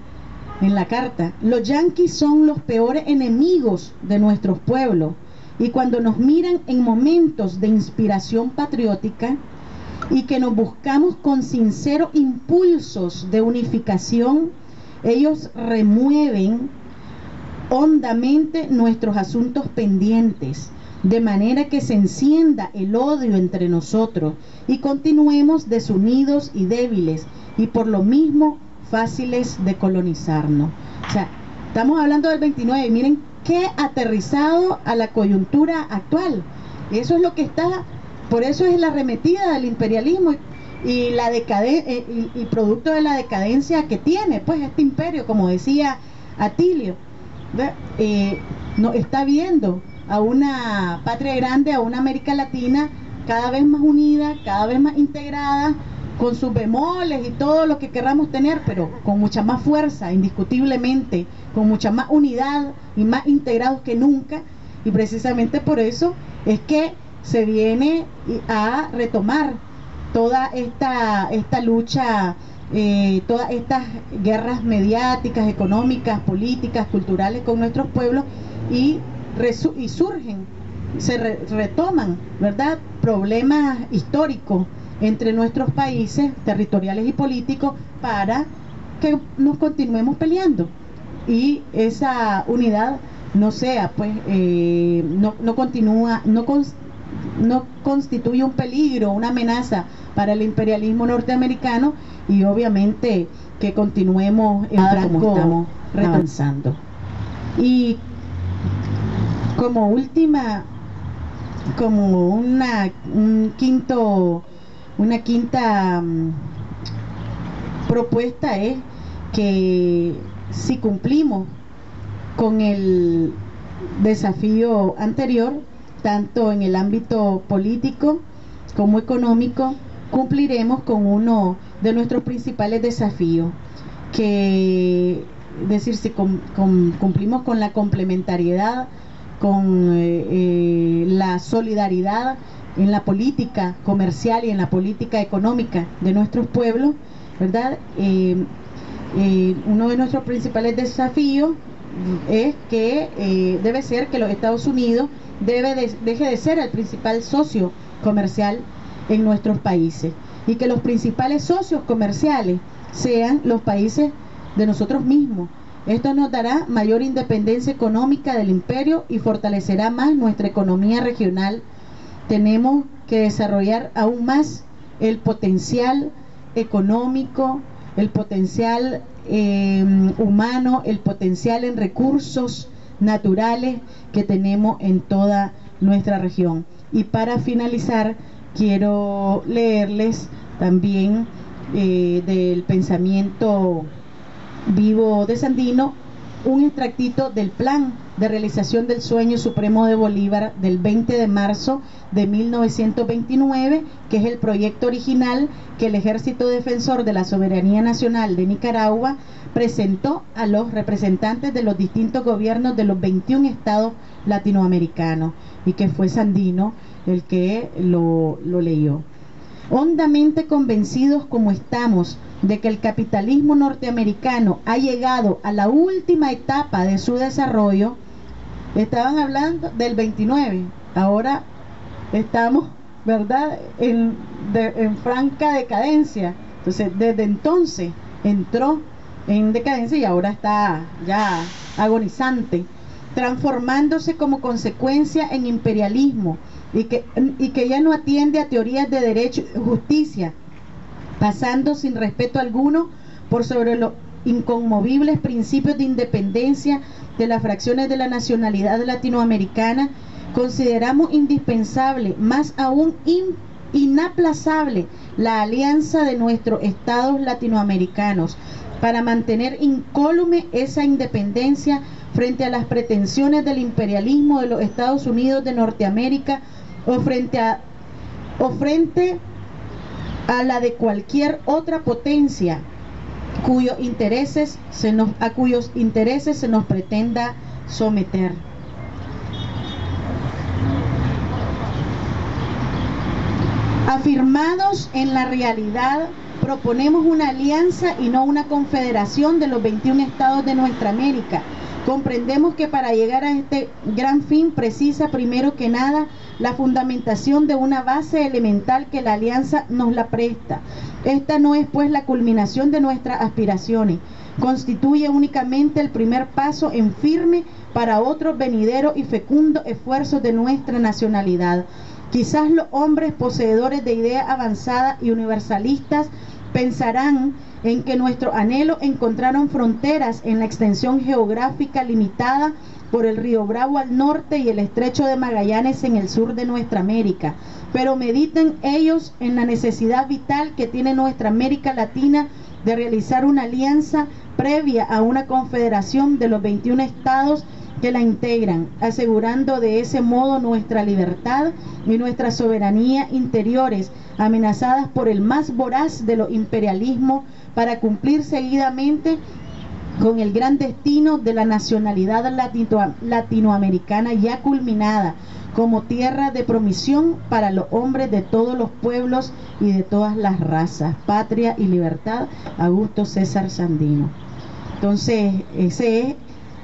en la carta: los yanquis son los peores enemigos de nuestros pueblos, y cuando nos miran en momentos de inspiración patriótica y que nos buscamos con sinceros impulsos de unificación, ellos remueven hondamente nuestros asuntos pendientes, de manera que se encienda el odio entre nosotros y continuemos desunidos y débiles, y por lo mismo fáciles de colonizarnos. O sea, estamos hablando del 29, miren qué aterrizado a la coyuntura actual. Eso es lo que está, por eso es la arremetida del imperialismo y producto de la decadencia que tiene pues este imperio, como decía Atilio. Nos está viendo a una patria grande, a una América Latina cada vez más unida, cada vez más integrada, con sus bemoles y todo lo que querramos tener, pero con mucha más fuerza, indiscutiblemente, con mucha más unidad y más integrados que nunca. Y precisamente por eso es que se viene a retomar toda esta lucha, todas estas guerras mediáticas, económicas, políticas, culturales con nuestros pueblos, y surgen, retoman, ¿verdad?, problemas históricos entre nuestros países, territoriales y políticos, para que nos continuemos peleando y esa unidad no sea, pues, no constituye un peligro, una amenaza para el imperialismo norteamericano, y obviamente que continuemos en como estamos avanzando. Y como última, como una quinta propuesta, es que si cumplimos con el desafío anterior, tanto en el ámbito político como económico, cumpliremos con uno de nuestros principales desafíos, que, es decir, si cumplimos con la complementariedad, con la solidaridad en la política comercial y en la política económica de nuestros pueblos, ¿verdad? Uno de nuestros principales desafíos es que debe ser que los Estados Unidos deje de ser el principal socio comercial en nuestros países, y que los principales socios comerciales sean los países de nosotros mismos. Esto nos dará mayor independencia económica del imperio y fortalecerá más nuestra economía regional. Tenemos que desarrollar aún más el potencial económico, el potencial humano, el potencial en recursos naturales que tenemos en toda nuestra región. Y para finalizar, quiero leerles también del pensamiento vivo de Sandino un extractito del plan de realización del sueño supremo de Bolívar del 20 de marzo de 1929, que es el proyecto original que el Ejército Defensor de la Soberanía Nacional de Nicaragua presentó a los representantes de los distintos gobiernos de los 21 estados latinoamericanos, y que fue Sandino el que lo leyó. Hondamente convencidos como estamos de que el capitalismo norteamericano ha llegado a la última etapa de su desarrollo. Estaban hablando del 29, ahora estamos, ¿verdad?, en franca decadencia. Entonces, desde entonces entró en decadencia y ahora está ya agonizante, transformándose como consecuencia en imperialismo, y que ya no atiende a teorías de derecho y justicia, pasando sin respeto alguno por sobre los inconmovibles principios de independencia de las fracciones de la nacionalidad latinoamericana. Consideramos indispensable, más aún inaplazable, la alianza de nuestros estados latinoamericanos para mantener incólume esa independencia frente a las pretensiones del imperialismo de los Estados Unidos de Norteamérica o frente a la de cualquier otra potencia a cuyos intereses se nos pretenda someter. Afirmados en la realidad, proponemos una alianza y no una confederación de los 21 estados de nuestra América. Comprendemos que para llegar a este gran fin precisa primero que nada la fundamentación de una base elemental que la alianza nos la presta. Esta no es pues la culminación de nuestras aspiraciones, constituye únicamente el primer paso en firme para otros venideros y fecundos esfuerzos de nuestra nacionalidad. Quizás los hombres poseedores de ideas avanzadas y universalistas pensarán en que nuestros anhelos encontraron fronteras en la extensión geográfica limitada por el río Bravo al norte y el estrecho de Magallanes en el sur de nuestra América, pero mediten ellos en la necesidad vital que tiene nuestra América Latina de realizar una alianza previa a una confederación de los 21 estados que la integran, asegurando de ese modo nuestra libertad y nuestra soberanía interiores, amenazadas por el más voraz de los imperialismos, para cumplir seguidamente con el gran destino de la nacionalidad latinoamericana ya culminada como tierra de promisión para los hombres de todos los pueblos y de todas las razas, patria y libertad. Augusto César Sandino. Entonces, ese es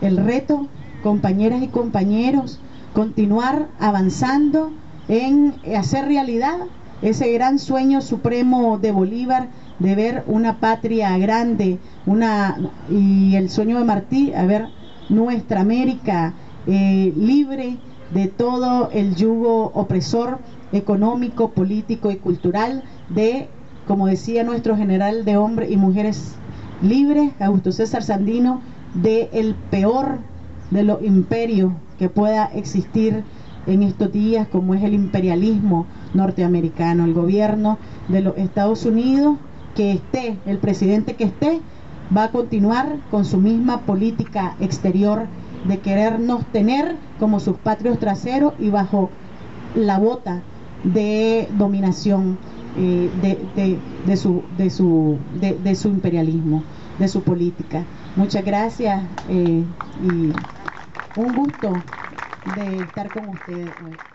el reto, compañeras y compañeros, continuar avanzando en hacer realidad ese gran sueño supremo de Bolívar, de ver una patria grande, y el sueño de Martí, a ver nuestra América libre de todo el yugo opresor económico, político y cultural, de, como decía nuestro general de hombres y mujeres libres, Augusto César Sandino, de el peor de los imperios que pueda existir en estos días, como es el imperialismo norteamericano. El gobierno de los Estados Unidos, que esté, el presidente que esté, va a continuar con su misma política exterior de querernos tener como sus patrios traseros y bajo la bota de dominación. de su imperialismo, de su política. Muchas gracias y un gusto de estar con ustedes hoy.